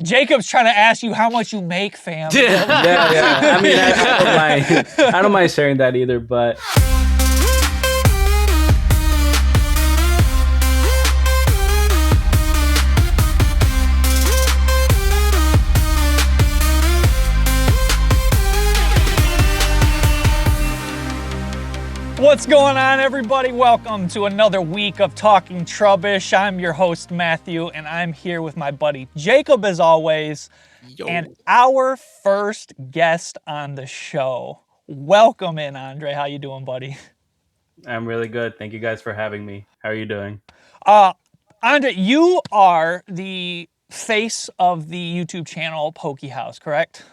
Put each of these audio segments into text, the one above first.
Jacob's trying to ask you how much you make, fam. Yeah. I mean, I don't mind sharing that either, but. What's going on, everybody? Welcome to another week of Talking Trubbish. I'm your host, Matthew, and I'm here with my buddy Jacob, as always, and our first guest on the show. Welcome in, Andrey. How you doing, buddy? I'm really good. Thank you guys for having me. How are you doing? Andrey, you are the face of the YouTube channel PokeHouse, correct?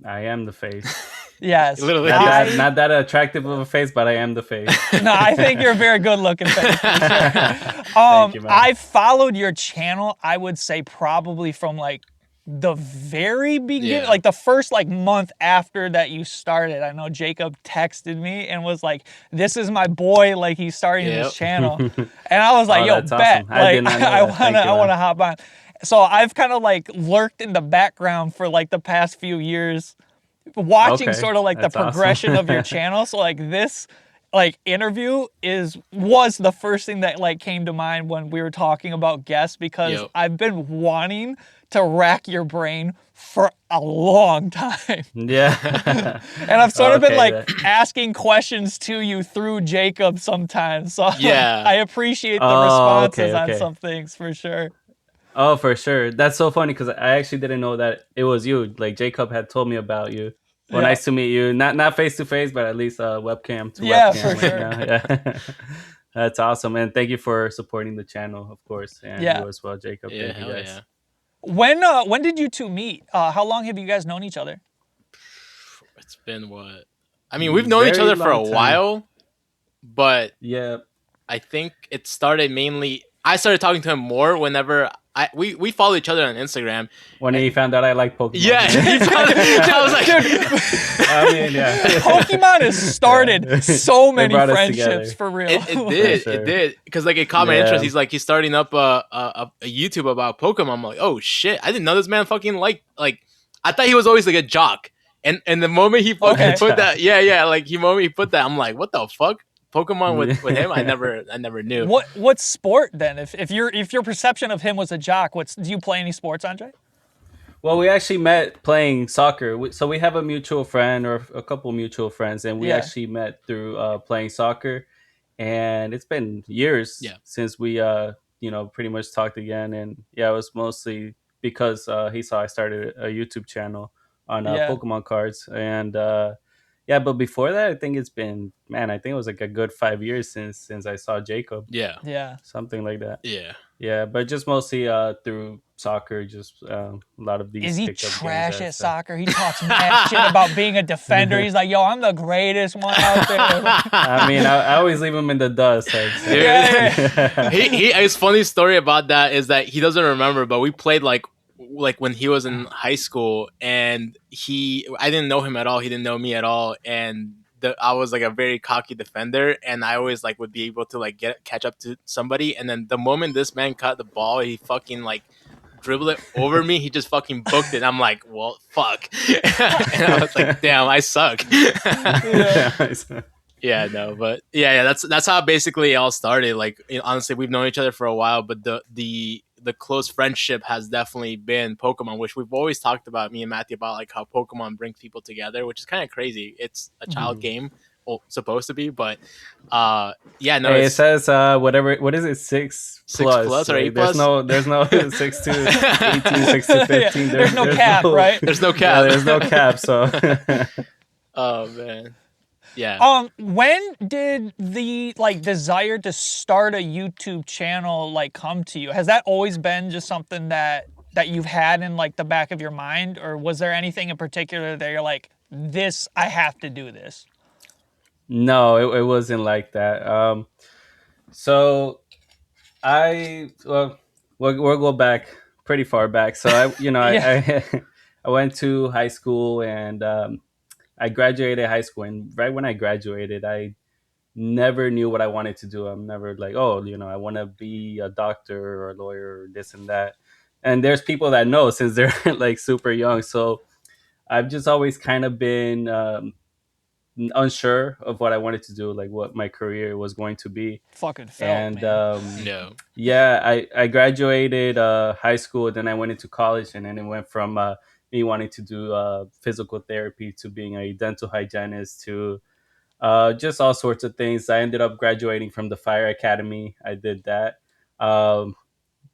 I am the face. Yes. Literally. Not that attractive of a face, but I am the face. No, I think you're a very good looking face. For sure. Thank you, man. I followed your channel, I would say probably from like the very beginning, like the first like month after that you started. I know Jacob texted me and was like, "This is my boy, like he's starting his channel." And I was like, "Yo, that's bet." awesome. Like I I wanna hop on. So I've kind of like lurked in the background for like the past few years, watching sort of like the progression of your channel. So like this like interview was the first thing that like came to mind when we were talking about guests, because I've been wanting to rack your brain for a long time. Yeah. And I've sort of been like asking questions to you through Jacob sometimes. So I appreciate the responses on some things for sure. Oh, for sure. That's so funny because I actually didn't know that it was you. Like Jacob had told me about you. Well, nice to meet you. Not face to face, but at least webcam to webcam. For sure. Yeah. That's awesome. And thank you for supporting the channel, of course. And you as well, Jacob. Yeah, thank you guys. When did you two meet? How long have you guys known each other? It's been what? I mean, we've known each other for a while, but I think it started mainly. I started talking to him more whenever we follow each other on Instagram. When he found out I like Pokemon. Yeah, he found it. I was like, I mean, Pokemon has started so many friendships for real. It did. Because like a common interest, he's starting up a YouTube about Pokemon. I'm like, oh shit, I didn't know this man fucking like I thought he was always like a jock. And the moment he fucking put that, the moment he put that, I'm like, what the fuck? Pokemon with him, I never knew. What sport then? If your perception of him was a jock, do you play any sports, Andrey? Well, we actually met playing soccer. So we have a mutual friend or a couple mutual friends, and we actually met through playing soccer. And it's been years since we pretty much talked again. And it was mostly because he saw I started a YouTube channel on Pokemon cards. And but before that, I think it's been, I think it was like a good 5 years since I saw Jacob. Yeah. Something like that. Yeah, but just mostly through soccer, just a lot of these. Is he trash at soccer? He talks mad shit about being a defender. He's like, yo, I'm the greatest one out there. I mean, I always leave him in the dust. His funny story about that is that he doesn't remember, but we played like when he was in high school, and I didn't know him at all. He didn't know me at all, and I was like a very cocky defender, and I always like would be able to like catch up to somebody, and then the moment this man caught the ball, he fucking like dribbled it over me. He just fucking booked it. I'm like, well, fuck. And I was like, damn, I suck. That's how basically it all started. Like, honestly, we've known each other for a while, but the close friendship has definitely been Pokemon, which we've always talked about, me and Matthew, about like how Pokemon brings people together, which is kind of crazy. It's a child game, supposed to be, but it says whatever. What is it? 6 plus or 8 plus? There's no 6 to 18, 6 to 15. There's no cap, right? There's no cap. There's no cap. So. Oh man. Yeah. When did the like desire to start a YouTube channel like come to you? Has that always been just something that you've had in like the back of your mind, or was there anything in particular that you're like, this, I have to do this? No, it wasn't like that. So we'll go back pretty far back. So I went to high school, and I graduated high school, and right when I graduated, I never knew what I wanted to do. I'm never like, I want to be a doctor or a lawyer or this and that. and there's people that know since they're like super young. So I've just always kind of been unsure of what I wanted to do, like what my career was going to be. Fucking felt, And man. yeah, I graduated high school, then I went into college, and then it went from me wanting to do physical therapy to being a dental hygienist to just all sorts of things. I ended up graduating from the fire academy. I did that. Um,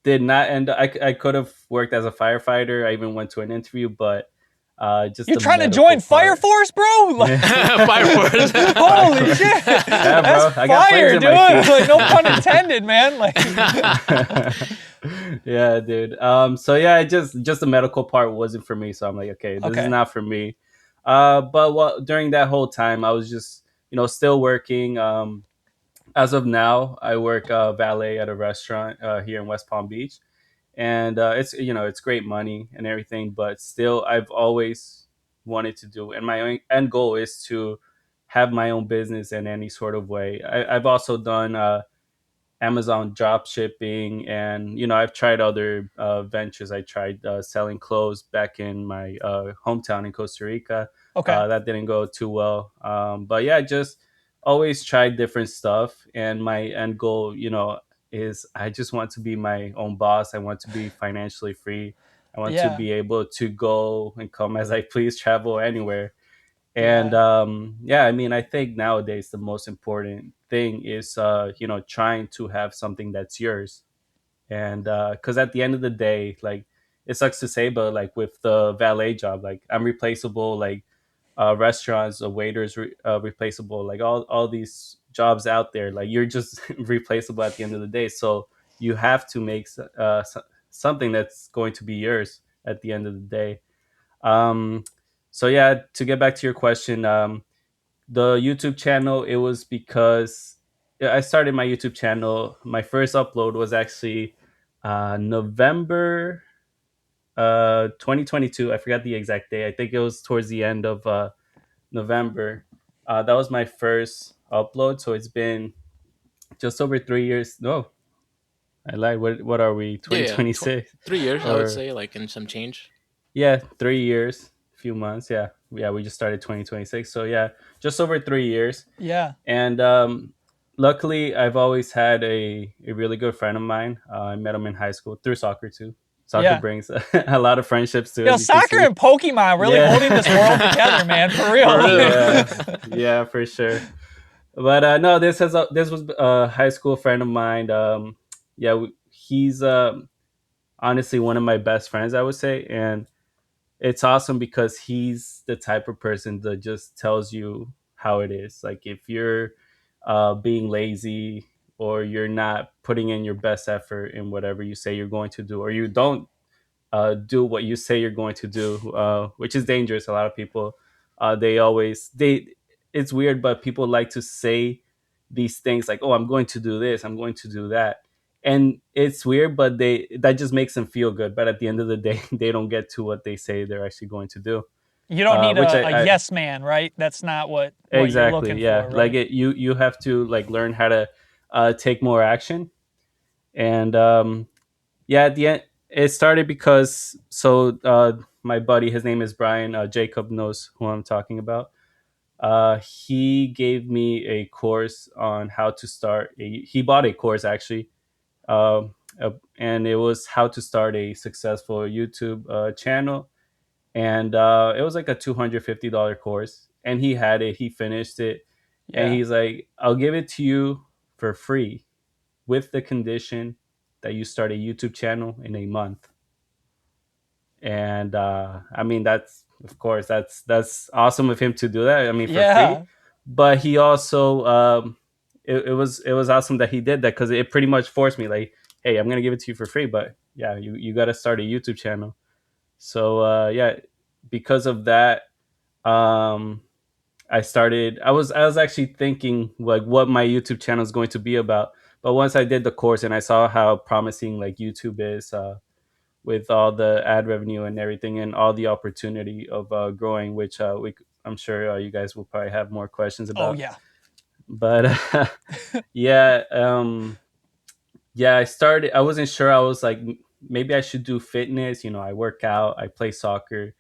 did not end. I could have worked as a firefighter. I even went to an interview, but just you're the trying to join Fire part. Force, bro? Fire Force. Holy shit! Yeah, bro. That's fire, dude. Like, no pun intended, man. Like, yeah, dude. So yeah, just the medical part wasn't for me. So I'm like, okay, this is not for me. But during that whole time, I was just still working. As of now, I work valet at a restaurant here in West Palm Beach, and it's great money and everything. But still, I've always wanted to do, and my end goal is to have my own business in any sort of way. I've also done Amazon drop shipping, and I've tried other ventures. I tried selling clothes back in my hometown in Costa Rica. That didn't go too well, but yeah, just always tried different stuff. And my end goal, is I just want to be my own boss. I want to be financially free. I want to be able to go and come as I please, travel anywhere. And I mean, I think nowadays the most important thing is trying to have something that's yours. And because at the end of the day, like, it sucks to say, but like with the valet job, like, I'm replaceable. Like, restaurants, waiters, replaceable. Like, all these jobs out there, like, you're just replaceable at the end of the day. So you have to make something that's going to be yours at the end of the day. um so yeah, to get back to your question, the YouTube channel, it was because I started my YouTube channel. My first upload was actually November 2022. I forgot the exact day. I think it was towards the end of November. That was my first upload. So it's been just over 3 years. No, I lied. What are we? Yeah. 2026? 3 years, I would Or say, like, in some change. yeah, 3 years, few months. Yeah, we just started 2026. So yeah, just over 3 years. yeah. And luckily, I've always had a really good friend of mine. I met him in high school through soccer too. Soccer brings a lot of friendships too. Yo, soccer and Pokemon really holding this world together, man. For real. Yeah, for sure. But no, this was a high school friend of mine. He's honestly one of my best friends, I would say. And it's awesome because he's the type of person that just tells you how it is. Like, if you're being lazy, or you're not putting in your best effort in whatever you say you're going to do, or you don't do what you say you're going to do, which is dangerous. A lot of people, they it's weird, but people like to say these things like, "Oh, I'm going to do this, I'm going to do that," and it's weird, but that just makes them feel good. But at the end of the day, they don't get to what they say they're actually going to do. You don't need a yes man, right? That's not what exactly, you're looking yeah. for. Right? Like, you have to like learn how to take more action. And yeah, at the end, it started because my buddy, his name is Brian. Jacob knows who I'm talking about. He gave me a course on how to start. He bought a course actually, and it was how to start a successful YouTube channel. And it was like a $250 course, and he had it. He finished it, and he's like, "I'll give it to you for free, with the condition that you start a YouTube channel in a month." And I mean, that's, of course, that's awesome of him to do that. I mean, for free. But he also it was awesome that he did that, because it pretty much forced me, like, "Hey, I'm gonna give it to you for free, but yeah, you got to start a YouTube channel." So yeah, because of that, um I was actually thinking like what my YouTube channel is going to be about. But once I did the course and I saw how promising like YouTube is, with all the ad revenue and everything, and all the opportunity of growing, which I'm sure you guys will probably have more questions about. Oh yeah. But yeah, I started. I wasn't sure. I was like maybe I should do fitness. I work out, I play soccer.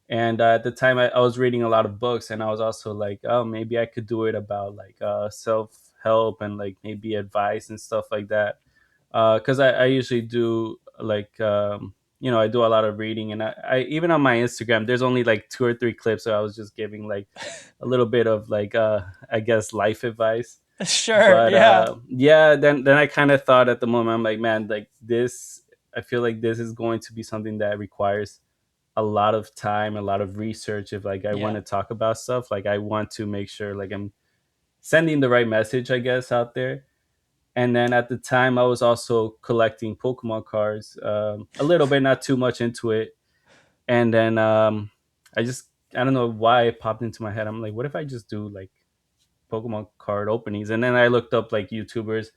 And at the time, I was reading a lot of books, and I was also like, oh, maybe I could do it about like self help and like maybe advice and stuff like that. Because I usually do like I do a lot of reading, and I even on my Instagram, there's only like 2 or 3 clips, so I was just giving like a little bit of like I guess life advice. Sure. But Yeah. yeah, then I kind of thought at the moment, I'm like, man, like this, I feel like this is going to be something that requires a lot of time, a lot of research. If like I want Yeah. to talk about stuff, like I want to make sure like I'm sending the right message, I guess, out there. And then at the time, I was also collecting Pokemon cards, a little bit, not too much into it. And then I just, I don't know why it popped into my head. I'm like, what if I just do like Pokemon card openings? And then I looked up like YouTubers.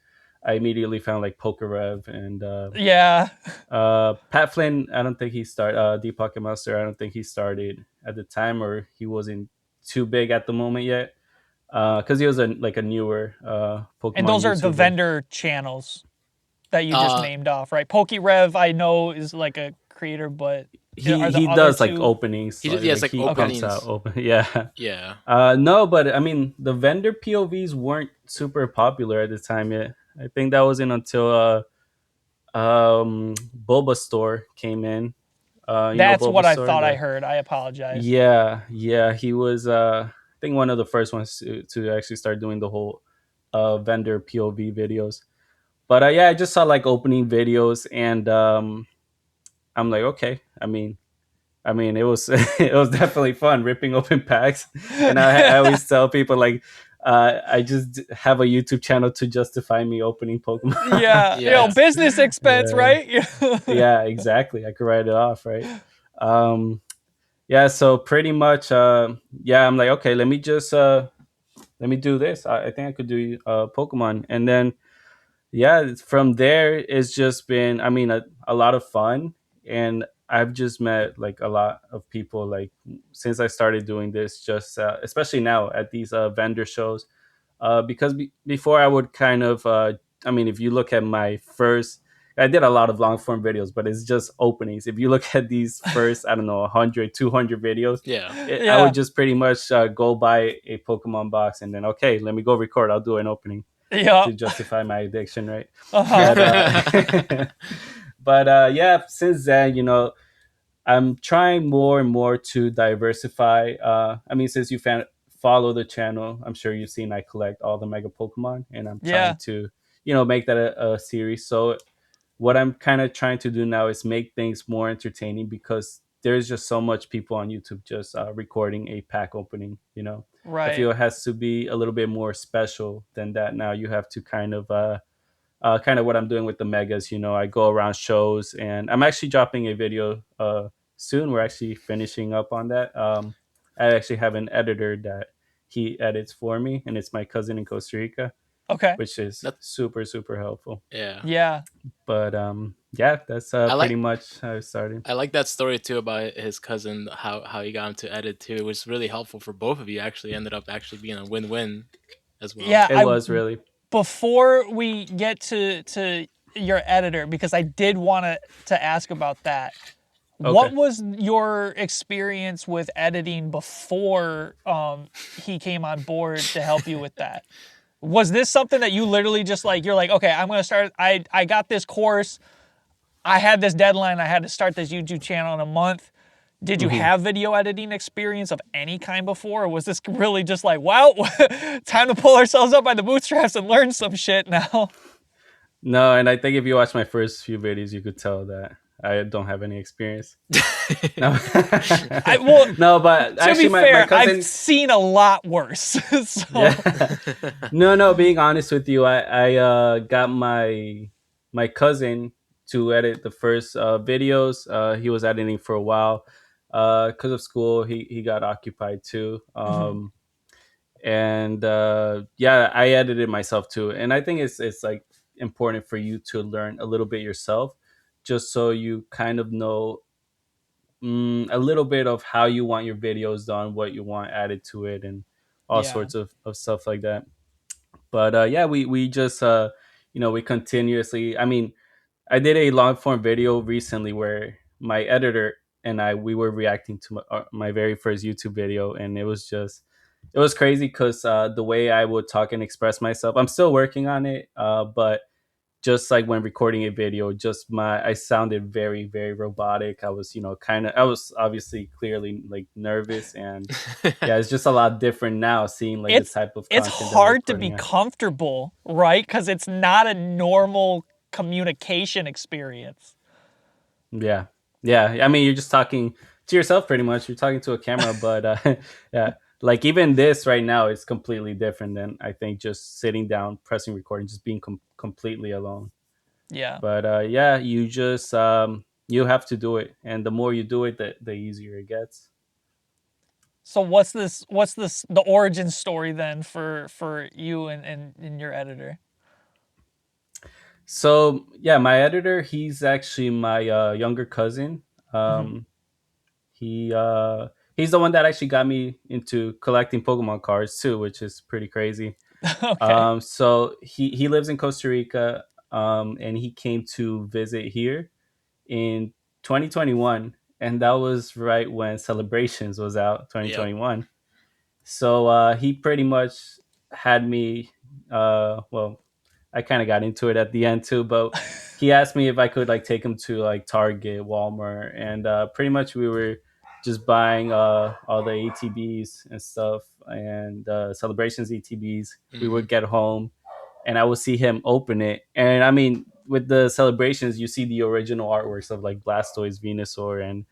I immediately found like Pokerev and Yeah. Pat Flynn. I don't think he started. Deepak Master. I don't think he started at the time, or he wasn't too big at the moment yet. Because he was like a newer And Pokemon those are the YouTuber. vendor channels that you just named off, right? PokeRev, I know, is like a creator, but He are the he other does like two? openings. He just, yeah, it's like He pumps out openings. open. Yeah. Yeah. No, but I mean the vendor POVs weren't super popular at the time yet. I think that wasn't until Bulbasaur came in. That's what I Bulbasaur. thought I heard. I apologize. Yeah, he was I think one of the first ones to actually start doing the whole vendor POV videos. But yeah, I just saw like opening videos, and I'm like, okay. I mean, it was it was definitely fun ripping open packs, and I always tell people like, I just have a YouTube channel to justify me opening Pokemon. Yeah, Yeah. business expense, Yeah, right? yeah, exactly. I could write it off, right? Um, yeah, so pretty much, yeah, I'm like, okay, let me do this. I think I could do Pokemon, and then yeah, from there it's just been, I mean, a lot of fun. And I've just met like a lot of people like since I started doing this, just especially now at these vendor shows. Because before I would kind of I mean, if you look at my first, I did a lot of long form videos, but it's just openings. If you look at these first, I don't know, 100, 200 videos, Yeah. I Yeah. would just pretty much go buy a Pokemon box, and then, okay, let me go record, I'll do an opening Yeah. to justify my addiction, right? Uh-huh. But but yeah, since then, I'm trying more and more to diversify. I mean, since you follow the channel, I'm sure you've seen I collect all the Mega Pokemon, and I'm trying Yeah. to, make that a series. So what I'm kind of trying to do now is make things more entertaining, because there's just so much people on YouTube just recording a pack opening. I Right. feel it has to be a little bit more special than that. Now you have to kind of what I'm doing with the megas. I go around shows, and I'm actually dropping a video soon. We're actually finishing up on that. I actually have an editor that he edits for me, and it's my cousin in Costa Rica, Okay. which is That, super, super helpful. yeah. Yeah. But yeah, that's I pretty like much how it started. I like that story too about his cousin, how he got him to edit too. It was really helpful for both of you. Actually, ended up actually being a win-win as well. Yeah. It was really. Before we get to your editor, because I did want to ask about that. What Okay. was your experience with editing before he came on board to help you with that? Was this something that you literally just like, you're like, okay, I'm going to start, I got this course, I had this deadline, I had to start this YouTube channel in a month. Did you Mhm. have video editing experience of any kind before? Or was this really just like, wow, time to pull ourselves up by the bootstraps and learn some shit now? No, and I think if you watch my first few videos, you could tell that I don't have any experience. No, Well, no, but to be actually, my fair, cousin. I've seen a lot worse. So. Yeah. No. Being honest with you, I got my cousin to edit the first videos. He was editing for a while. Because of school, he got occupied too. Mhm. And yeah, I edited myself too. And I think it's like important for you to learn a little bit yourself, just so you kind of know a little bit of how you want your videos done, what you want added to it, and all Yeah. sorts of stuff like that. But yeah, we just we continuously, I mean, I did a long form video recently where my editor and we were reacting to my very first YouTube video, and it was crazy because the way I would talk and express myself, I'm still working on it, but just like when recording a video, just I sounded very, very robotic. I was, I was obviously clearly like nervous, and yeah, it's just a lot different now seeing like the type of it's content that we're hard to be putting out. comfortable, right? Because it's not a normal communication experience. Yeah. Yeah. I mean, you're just talking to yourself pretty much. You're talking to a camera, but yeah, like even this right now is completely different than I think just sitting down, pressing record, and just being completely alone. Yeah. But yeah, you just you have to do it, and the more you do it, the easier it gets. So what's the origin story then for you and your editor? So yeah, my editor, he's actually my younger cousin. Mm-hmm. He he's the one that actually got me into collecting Pokemon cards too, which is pretty crazy. Okay. So he lives in Costa Rica, and he came to visit here in 2021, and that was right when Celebrations was out, Yep. 2021. So he pretty much had me. Well, I kind of got into it at the end too, but he asked me if I could like take him to like Target, Walmart, and pretty much we were just buying all the ATBs and stuff, and Celebrations ATBs. We Mm-hmm. would get home, and I would see him open it, and I mean, with the Celebrations, you see the original artworks of like Blastoise, Venusaur, and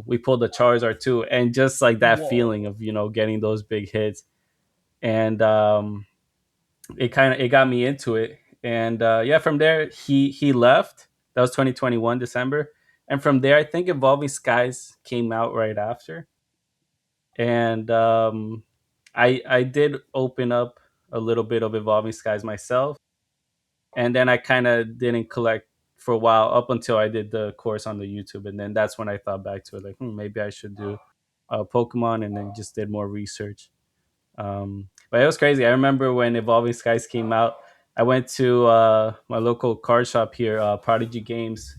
we pulled the Charizard too, and just like that Whoa. feeling of getting those big hits, and it got me into it, and yeah, from there he left. That was 2021 December, and from there I think Evolving Skies came out right after, and I did open up a little bit of Evolving Skies myself, and then I kind of didn't collect for a while up until I did the course on the YouTube, and then that's when I thought back to it, like maybe I should do Pokemon, and then just did more research. But it was crazy. I remember when Evolving Skies came out, I went to my local card shop here, Prodigy Games,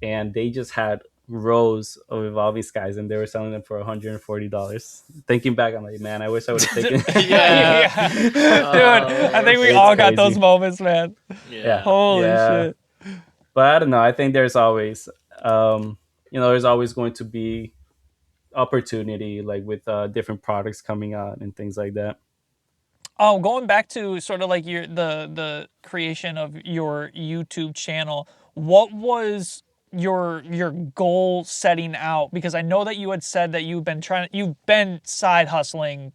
and they just had rows of Evolving Skies, and they were selling them for $140. Thinking back, I'm like, man, I wish I would have taken. Yeah. Dude, I think we It's all got crazy. those moments, man. Yeah. Holy shit. But I don't know. I think there's always, there's always going to be opportunity, like with different products coming out and things like that. Going back to sort of like the creation of your YouTube channel, what was your goal setting out? Because I know that you had said that you've been side hustling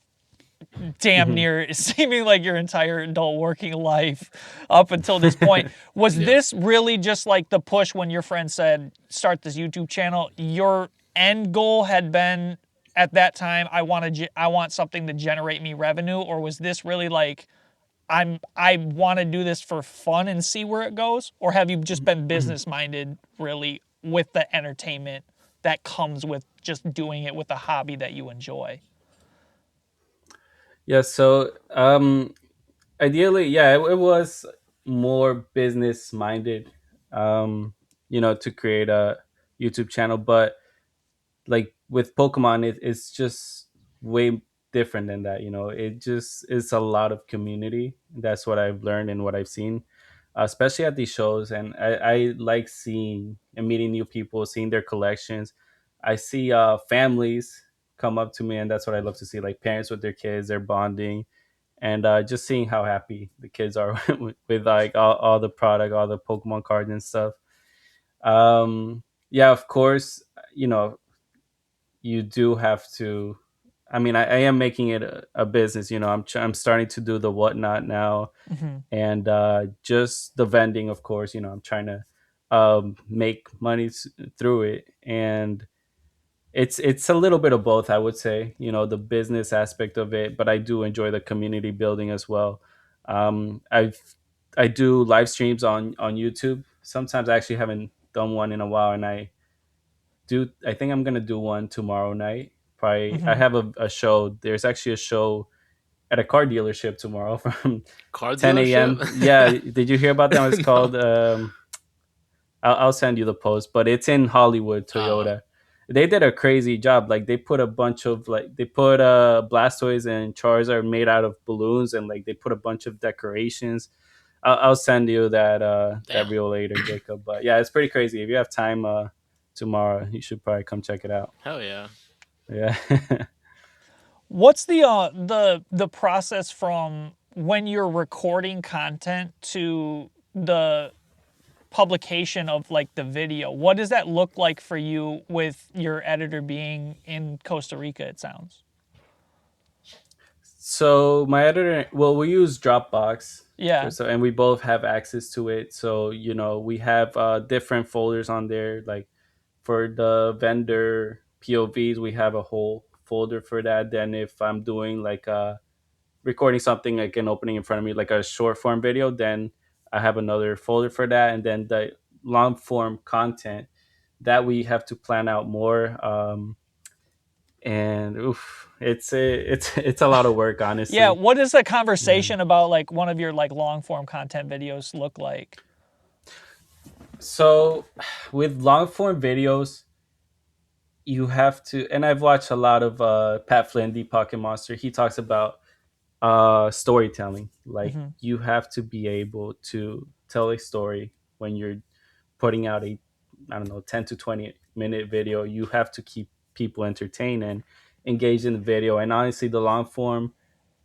damn near seeming like your entire adult working life up until this point. Was this really just like the push when your friend said start this YouTube channel? Your end goal had been at that time, I want something to generate me revenue, or was this really like I want to do this for fun and see where it goes? Or have you just been business minded really with the entertainment that comes with just doing it with a hobby that you enjoy? Yeah, so ideally, yeah, it was more business minded, to create a YouTube channel, but like with Pokemon, it's just way different than that. It just is a lot of community. That's what I've learned and what I've seen, especially at these shows. And I like seeing and meeting new people, seeing their collections. I see families come up to me, and that's what I love to see, like parents with their kids, they're bonding, and just seeing how happy the kids are with like all the product, all the Pokemon cards and stuff. Yeah, of course, you know, you do have to. I mean, I am making it a business. I'm starting to do the whatnot now, and just the vending. Of course, I'm trying to make money through it, and it's a little bit of both, I would say. The business aspect of it, but I do enjoy the community building as well. I do live streams on YouTube. Sometimes I actually haven't done one in a while, and I think I'm gonna do one tomorrow night. Probably I have a show. There's actually a show at a car dealership tomorrow from Car 10 dealership? a.m. Yeah, did you hear about that? It's No. called I'll send you the post, but it's in Hollywood, Toyota. They did a crazy job. Like they put a bunch of like they put Blastoise and Charizard made out of balloons, and like they put a bunch of decorations. I'll send you that reel later, Jacob. But yeah, it's pretty crazy. If you have time tomorrow, you should probably come check it out. Hell yeah. Yeah. What's the process from when you're recording content to the publication of like the video? What does that look like for you with your editor being in Costa Rica, it sounds? So my editor, well, we use Dropbox. Yeah. And we both have access to it. So, you know, we have different folders on there. Like for the vendor POVs, we have a whole folder for that. Then if I'm doing like recording something like an opening in front of me, like a short form video, then I have another folder for that. And then the long form content that we have to plan out more. And oof, it's a lot of work, honestly. Yeah, what does a conversation about like one of your like long form content videos look like? So with long form videos, you have to, and I've watched a lot of Pat Flynn, the Pocket Monster. He talks about storytelling. Like you have to be able to tell a story when you're putting out a, I don't know, 10 to 20-minute video. You have to keep people entertained and engaged in the video. And honestly, the long form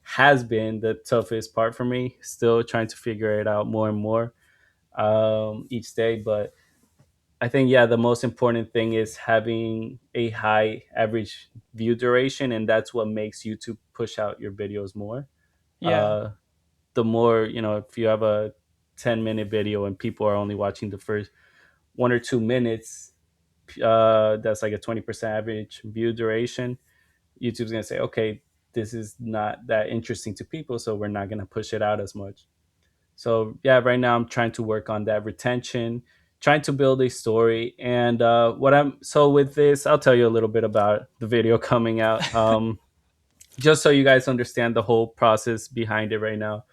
has been the toughest part for me. Still trying to figure it out more and more each day. But I think, yeah, the most important thing is having a high average view duration, and that's what makes YouTube push out your videos more. Yeah. The more, you know, if you have a 10-minute video and people are only watching the first 1 or 2 minutes, that's like a 20% average view duration. YouTube's going to say, okay, this is not that interesting to people, so we're not going to push it out as much. So yeah, right now I'm trying to work on that retention, trying to build a story. And with this, I'll tell you a little bit about the video coming out, just so you guys understand the whole process behind it right now.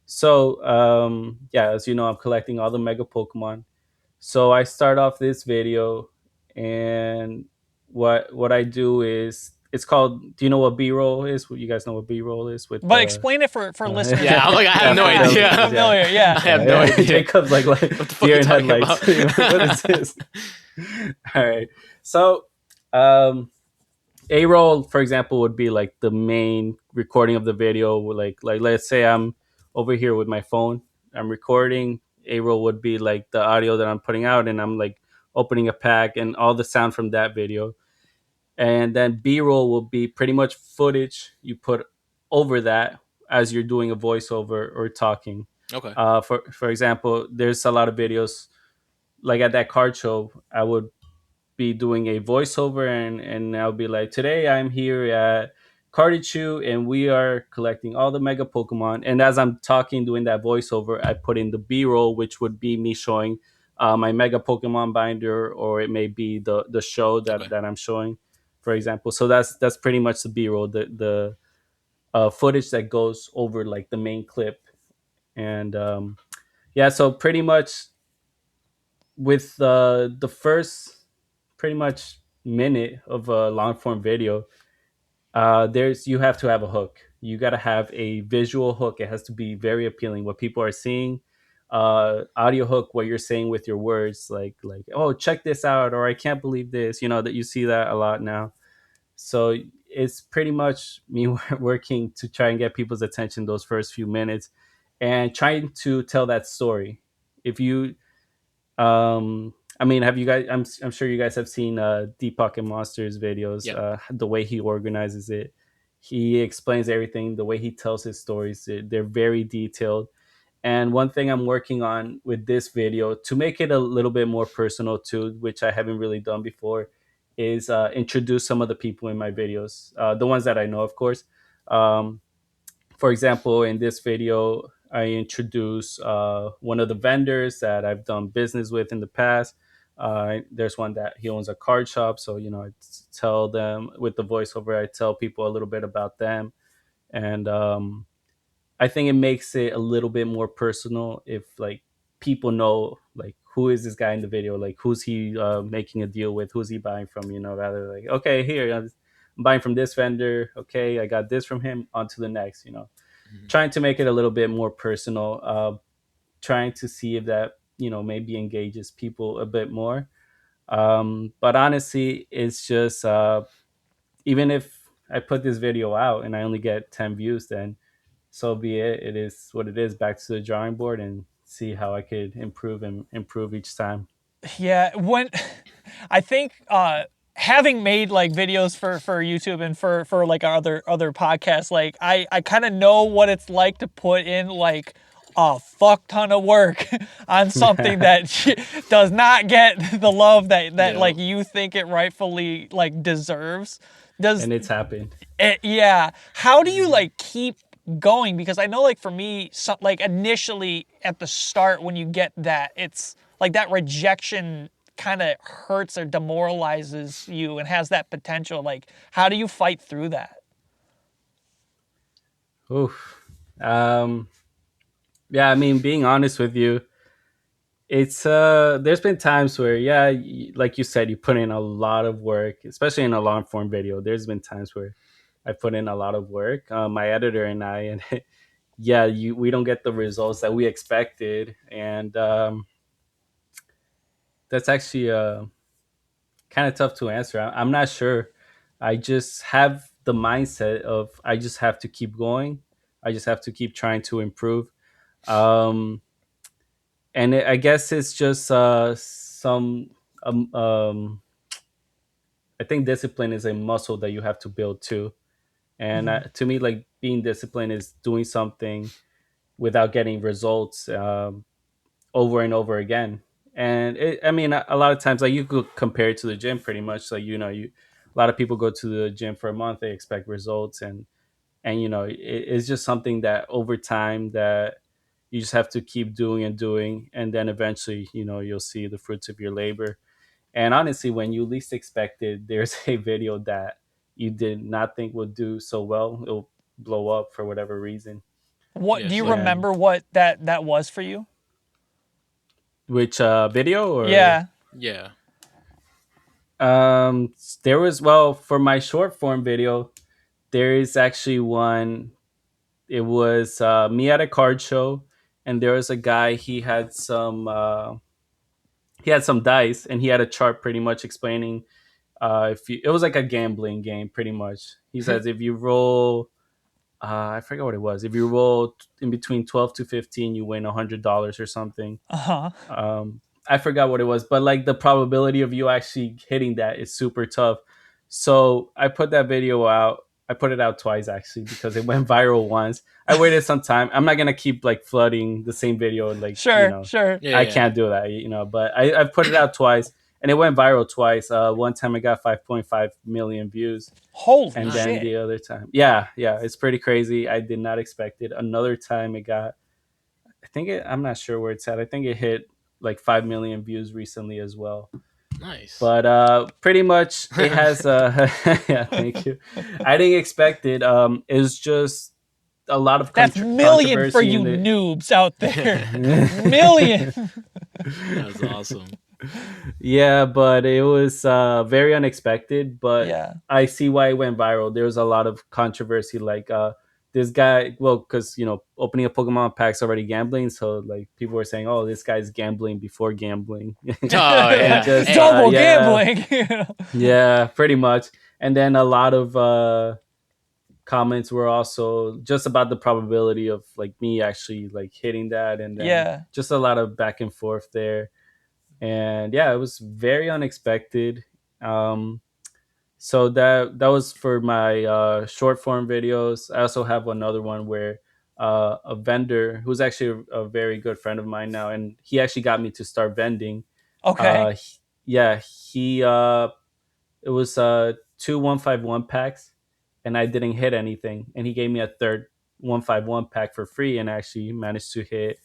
So yeah, as you know, I'm collecting all the Mega Pokemon. So I start off this video, and what I do is, it's called. Do you know what B-roll is? You guys know what B-roll is? But explain it for listeners. Yeah, I'm like, I have no idea. Familiar, yeah. I have no idea. Jacob's like what the fuck deer are you in talking headlights. about? What is this? All right. So A-roll, for example, would be like the main recording of the video. Like let's say I'm over here with my phone, I'm recording. A-roll would be like the audio that I'm putting out, and I'm like opening a pack and all the sound from that video. And then B-roll will be pretty much footage you put over that as you're doing a voiceover or talking. Okay. For example, there's a lot of videos like at that card show. I would be doing a voiceover, and I'll be like, today I'm here at Cardichu and we are collecting all the Mega Pokemon. And as I'm talking, doing that voiceover, I put in the B-roll, which would be me showing my Mega Pokemon binder, or it may be the show that I'm showing, for example. So that's pretty much the B-roll, the footage that goes over like the main clip. And yeah, so pretty much with the first pretty much minute of a long form video, there's you have to have a hook. You got to have a visual hook. It has to be very appealing, what people are seeing. Audio hook, what you're saying with your words, like oh, check this out, or I can't believe this. You know that you see that a lot now. So it's pretty much me working to try and get people's attention those first few minutes, and trying to tell that story. If you I mean, have you guys? I'm sure you guys have seen Deep Pocket Monsters videos. Yep. The way he organizes it, he explains everything. The way he tells his stories, they're very detailed. And one thing I'm working on with this video to make it a little bit more personal too, which I haven't really done before, is introduce some of the people in my videos, the ones that I know, of course. Um, for example, in this video, I introduce one of the vendors that I've done business with in the past. There's one that he owns a card shop, so you know, I tell them with the voiceover. I tell people a little bit about them, and I think it makes it a little bit more personal if like people know like who is this guy in the video, like who's he making a deal with, who's he buying from, rather like, okay, here I'm buying from this vendor, okay, I got this from him, on to the next. Mhm. Trying to make it a little bit more personal, trying to see if that maybe engages people a bit more. But honestly, it's just even if I put this video out and I only get 10 views, then so be it. It is what it is. Back to the drawing board and see how I could improve and improve each time. Yeah, when I think having made like videos for YouTube and for like our other podcasts, like I kind of know what it's like to put in like a fuck ton of work on something that does not get the love that Yeah. like you think it rightfully like deserves. Does And it's happened. yeah. How do you like keep going? Because I know like for me, like initially at the start when you get that, it's like that rejection kind of hurts or demoralizes you and has that potential. Like, how do you fight through that? Oof. Um, yeah, I mean, being honest with you, it's there's been times where, yeah, like you said, you put in a lot of work, especially in a long form video. There's been times where I put in a lot of work, my editor and I, and yeah, we don't get the results that we expected, and that's actually kind of tough to answer. I'm not sure. I just have the mindset of I just have to keep going. I just have to keep trying to improve. Um, and I guess it's just some. Um, um, I think discipline is a muscle that you have to build too. And Mhm. to me, like being disciplined is doing something without getting results over and over again. And I mean, a lot of times, like you could compare it to the gym, pretty much. Like a lot of people go to the gym for a month, they expect results, and it's just something that over time that you just have to keep doing and doing, and then eventually, you'll see the fruits of your labor. And honestly, when you least expect it, there's a video that you did not think would do so well. It'll blow up for whatever reason. What Yeah, do you same. And remember what that was for you? which video or Yeah. Yeah. there was, well, for my short form video, there is actually one. It was me at a card show, and there was a guy. He had some dice, and he had a chart pretty much explaining if you, it was like a gambling game pretty much. He says if you roll, I forget what it was. If you roll in between 12 to 15, you win $100 or something. Uh-huh. I forgot what it was, but like the probability of you actually hitting that is super tough. So I put that video out. I put it out twice actually because it went viral once. I waited some time. I'm not gonna keep like flooding the same video, like Sure, sure. Yeah. I Yeah. can't do that, But I put it out twice, and it went viral twice. One time I got 5.5 million views, Holy and then shit. the other time, yeah, it's pretty crazy. I did not expect it. Another time it got, I'm not sure where it's at. I think it hit like 5 million views recently as well. Nice. But pretty much it has yeah, thank you. I didn't expect it. It's just a lot of That's million for controversy you in noobs out there. the Million. That's awesome. Yeah, but it was very unexpected. But Yeah. I see why it went viral. There was a lot of controversy, like this guy. Well, because opening a Pokemon pack's already gambling, so like people were saying, "Oh, this guy's gambling before gambling," Oh and yeah. just Hey. Double yeah, gambling. You know? yeah, pretty much. And then a lot of comments were also just about the probability of like me actually like hitting that, and then Yeah. just a lot of back and forth there. And yeah, it was very unexpected. um so that was for my short form videos. I also have another one where a vendor who's actually a very good friend of mine now, and he actually got me to start vending. Okay. Yeah, he it was 2 151 packs, and I didn't hit anything, and he gave me a third 151 pack for free, and I actually managed to hit,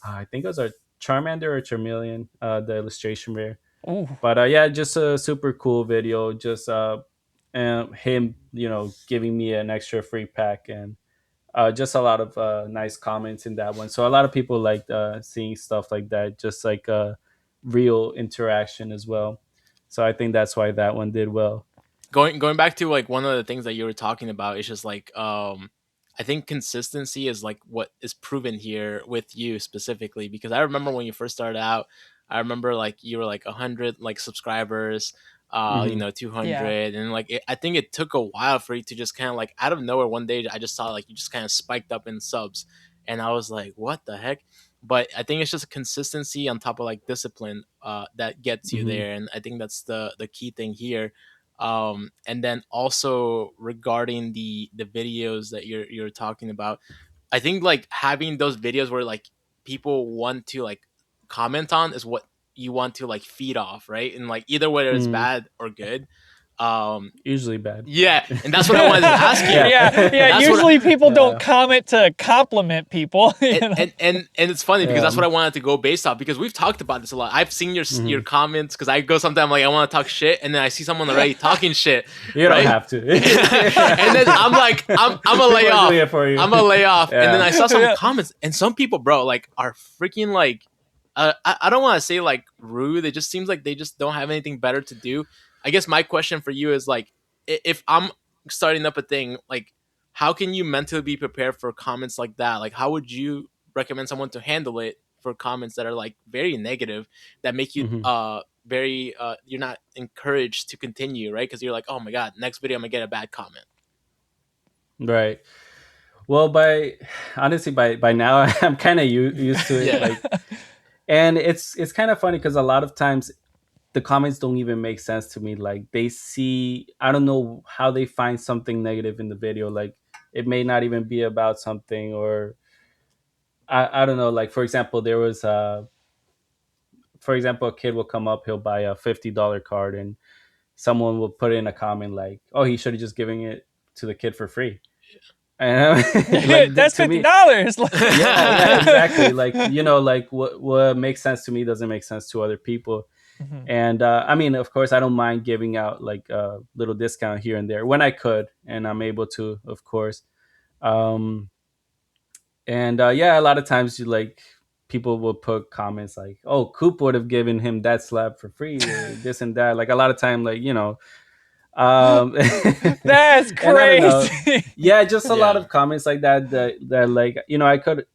I think it was a Charmander or Charmeleon, the illustration rare. Ooh. But yeah, just a super cool video. Just him, giving me an extra free pack, and just a lot of nice comments in that one. So a lot of people liked seeing stuff like that, just like real interaction as well. So I think that's why that one did well. Going back to like one of the things that you were talking about, it's just like I think consistency is like what is proven here with you specifically, because I remember when you first started out, I remember like you were like 100 like subscribers, Hmm. 200, and like I think it took a while for you to just kind of like out of nowhere one day I just saw like you just kind of spiked up in subs, and I was like, what the heck? But I think it's just consistency on top of like discipline that gets you Hmm. there, and I think that's the key thing here. And then also regarding the videos that you're talking about, I think like having those videos where like people want to like comment on is what you want to like feed off, right? And like either whether it's Mm, bad or good. um usually bad. yeah, and that's what I wanted to ask you. Yeah. That's what Usually people don't Yeah. comment to compliment people. You know? and it's funny because that's Yeah. what I wanted to go based off, because we've talked about this a lot. I've seen your Hmm. comments because I go sometimes like I want to talk shit, and then I see someone already talking shit, You don't right? have to. And then I'm like, I'm gonna lay People are off. doing it for you. I'm gonna lay off. And then I Yeah. saw some Yeah. comments, and some people, bro, like are freaking like, I don't want to say like rude. It just seems like they just don't have anything better to do. I guess my question for you is like, if I'm starting up a thing, like, how can you mentally be prepared for comments like that? Like, how would you recommend someone to handle it for comments that are like very negative, that make you Hmm. very you're not encouraged to continue, right? Because you're like, oh my god, next video I'm gonna get a bad comment. Right. Well, by honestly, by now, I'm kind of used to it. Yeah. Like, and it's kind of funny because a lot of times the comments don't even make sense to me. Like, they see, I don't know how they find something negative in the video. Like, it may not even be about something, or I don't know. Like, for example, there was for example, a kid will come up, he'll buy a $50 card, and someone will put in a comment like, "Oh, he should have just given it to the kid for free." And like, That's to me, $50. yeah, exactly. Like, like what makes sense to me doesn't make sense to other people. Mhm. And I mean, of course, I don't mind giving out like a little discount here and there when I could, and I'm able to, of course. um and yeah, a lot of times you like, people will put comments like, "Oh, Coop would have given him that slab for free," or this and that. Like, a lot of time, like, um That's and I don't know. crazy. Yeah, just a lot Yeah. of comments like that, that like, I could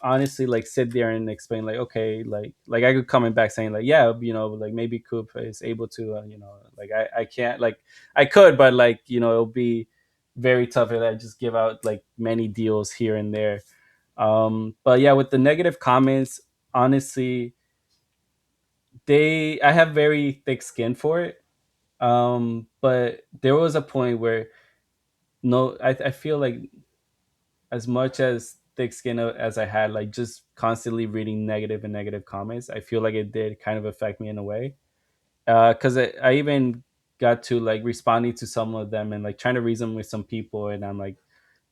honestly like sit there and explain like, okay, like I could comment back saying like, yeah, like maybe Coop is able to, like, I can't, like, I could, but like, it'll be very tough if I just give out like many deals here and there. But yeah, with the negative comments, honestly, I have very thick skin for it. But there was a point where, no, I feel like, as much as thick skin as I had, like, just constantly reading negative and negative comments, I feel like it did kind of affect me in a way. Because I even got to like responding to some of them and like trying to reason with some people, and I'm like,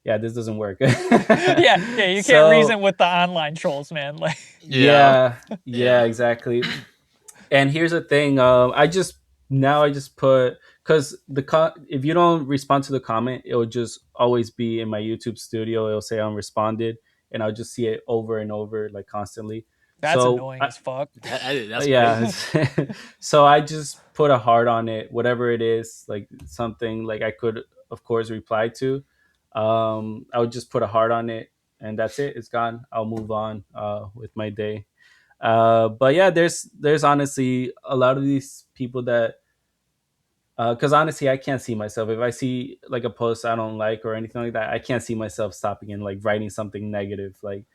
yeah, this doesn't work. Yeah, you can't So reason with the online trolls, man. Like, Yeah. yeah, yeah, Yeah. exactly. And here's the thing, I just put, because if you don't respond to the comment, it'll just always be in my YouTube studio, it'll say unresponded, and I'll just see it over and over, like, constantly. that's So annoying as fuck. That's yeah. crazy. So I just put a heart on it, whatever it is, like something like I could, of course, reply to. I would just put a heart on it, and that's it, it's gone, I'll move on with my day. But yeah, there's honestly a lot of these people that, because honestly, I can't see myself, if I see like a post I don't like or anything like that, I can't see myself stopping and like writing something negative. Like,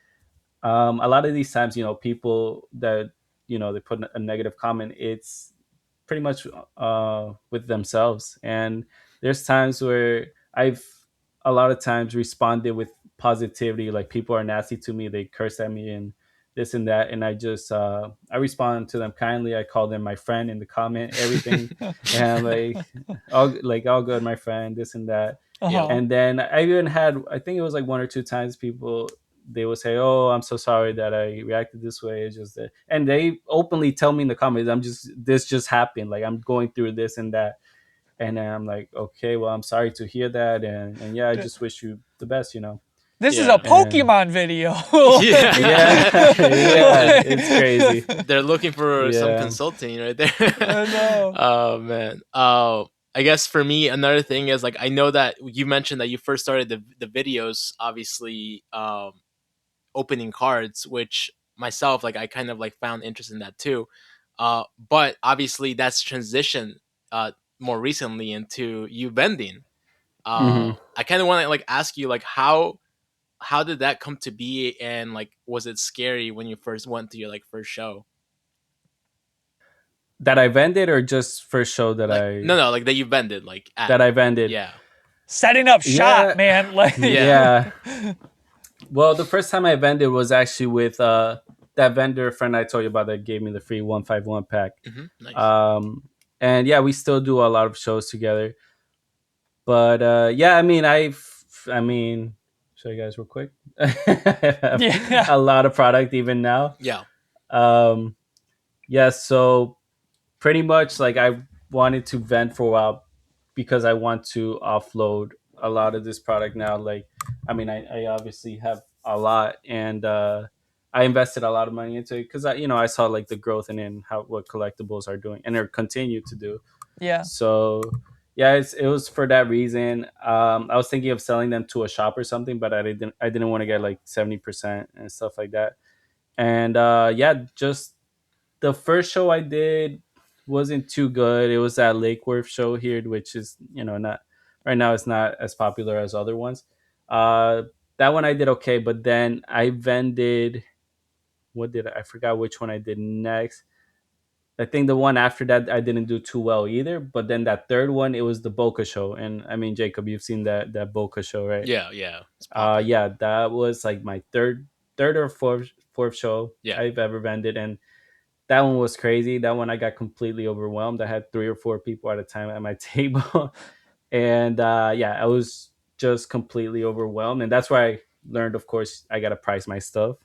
a lot of these times, people that, they put a negative comment, it's pretty much with themselves. And there's times where I've a lot of times responded with positivity, like, people are nasty to me, they curse at me and this and that, and I just I respond to them kindly, I call them my friend in the comment, everything. And I'm like, all good, my friend, this and that. Yep. Uh-huh. And then I even had, I think it was like one or two times, people, they would say, "Oh, I'm so sorry that I reacted this way. It's just that," and they openly tell me in the comments, this just happened. Like, I'm going through this and that." And then I'm like, "Okay, well, I'm sorry to hear that, and yeah, I just wish you the best." This is a Pokemon video. Yeah, it's crazy. They're looking for some consulting right there. I know. Oh man. I guess for me, another thing is like I know that you mentioned that you first started the videos, obviously, opening cards, which myself like I kind of like found interest in that too. But obviously that's transitioned more recently into you vending. I kind of want to like ask you like how did that come to be, and like was it scary when you first went to your like first show? That I vended, or just first show that like, no, like that you vended, like that I vended. Yeah, setting up shop, man. Like yeah. Well, the first time I vended was actually with that vendor friend I told you about that gave me the free 151 pack. Nice. And yeah, we still do a lot of shows together. But yeah, I mean, show you guys real quick. A lot of product even now. Yeah. Yeah, so pretty much like I wanted to vent for a while because I want to offload a lot of this product now. Like, I mean, I obviously have a lot, and I invested a lot of money into it because I saw like the growth in how what collectibles are doing and are continue to do. Yeah. So yeah, it was for that reason. I was thinking of selling them to a shop or something, but I didn't want to get like 70% and stuff like that. And yeah, just the first show I did wasn't too good. It was that Lake Worth show here, which is not right now. It's not as popular as other ones. Uh, that one I did okay, but then I vended. What did I forgot which one I did next? I think the one after that I didn't do too well either. But then that third one, it was the Boca show, and I mean, Jacob, you've seen that Boca show, right? Yeah. Yeah, that was like my third or fourth show I've ever vended, and that one was crazy. That one I got completely overwhelmed. I had 3 or 4 people at a time at my table, and yeah, I was just completely overwhelmed. And that's where I learned, of course, I gotta price my stuff.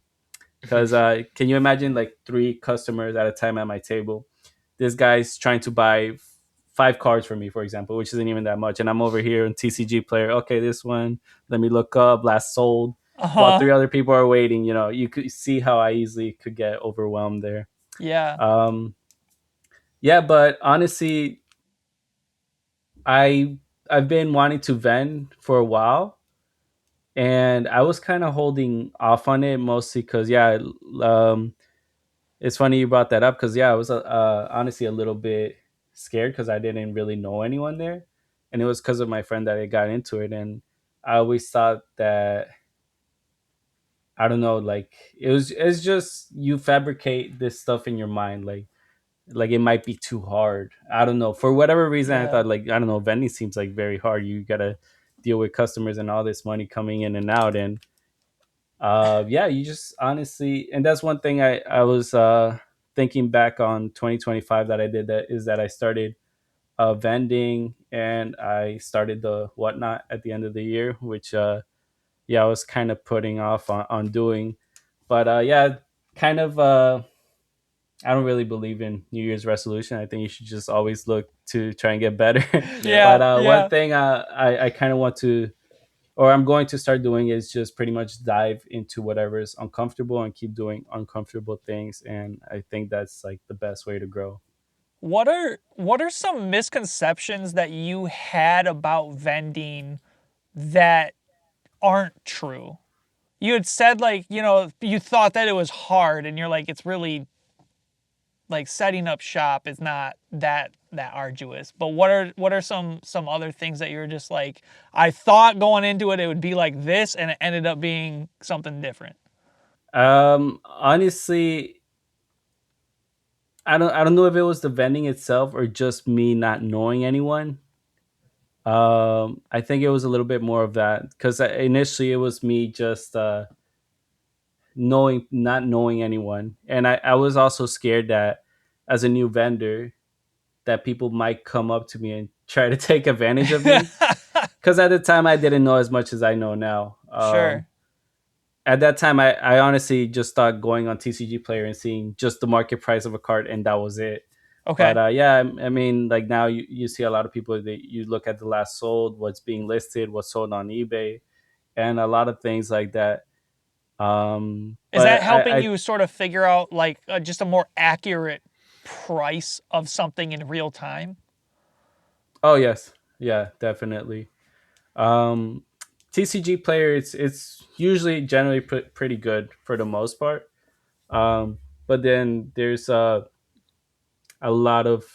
Because can you imagine like 3 customers at a time at my table? This guy's trying to buy 5 cards for me, for example, which isn't even that much, and I'm over here in TCG player. Okay, this one. Let me look up last sold. While 3 other people are waiting, you could see how I easily could get overwhelmed there. Yeah. Yeah, but honestly, I've been wanting to vend for a while, and I was kind of holding off on it mostly because yeah, it's funny you brought that up because yeah, I was honestly a little bit scared because I didn't really know anyone there, and it was because of my friend that I got into it, and I always thought that I don't know, like it's just you fabricate this stuff in your mind, like it might be too hard. I don't know. For whatever reason, I thought like I don't know, vending seems like very hard. You gotta deal with customers and all this money coming in and out, and yeah, you just honestly, and that's one thing I was thinking back on 2025 that I did that is that I started vending and I started the whatnot at the end of the year, which yeah, I was kind of putting off on doing, but yeah, kind of I don't really believe in New Year's resolution. I think you should just always look to try and get better. Yeah. But one thing I kind of want to, or I'm going to start doing, is just pretty much dive into whatever is uncomfortable and keep doing uncomfortable things. And I think that's like the best way to grow. What are some misconceptions that you had about vending that aren't true? You had said like, you thought that it was hard and you're like, it's really like setting up shop is not that arduous. But what are some other things that you're just like, I thought going into it would be like this and it ended up being something different? Honestly, I don't know if it was the vending itself or just me not knowing anyone. I think it was a little bit more of that because initially it was me just not knowing anyone, and I was also scared that as a new vendor that people might come up to me and try to take advantage of me because at the time I didn't know as much as I know now. Sure. At that time I honestly just thought going on TCG player and seeing just the market price of a card and that was it. Okay. But yeah, I mean, like now you see a lot of people that you look at the last sold, what's being listed, what's sold on eBay, and a lot of things like that. Is But that helping I you sort of figure out like just a more accurate price of something in real time? oh yes, yeah, definitely. Um, TCG player, it's usually generally pretty good for the most part. But then there's a lot of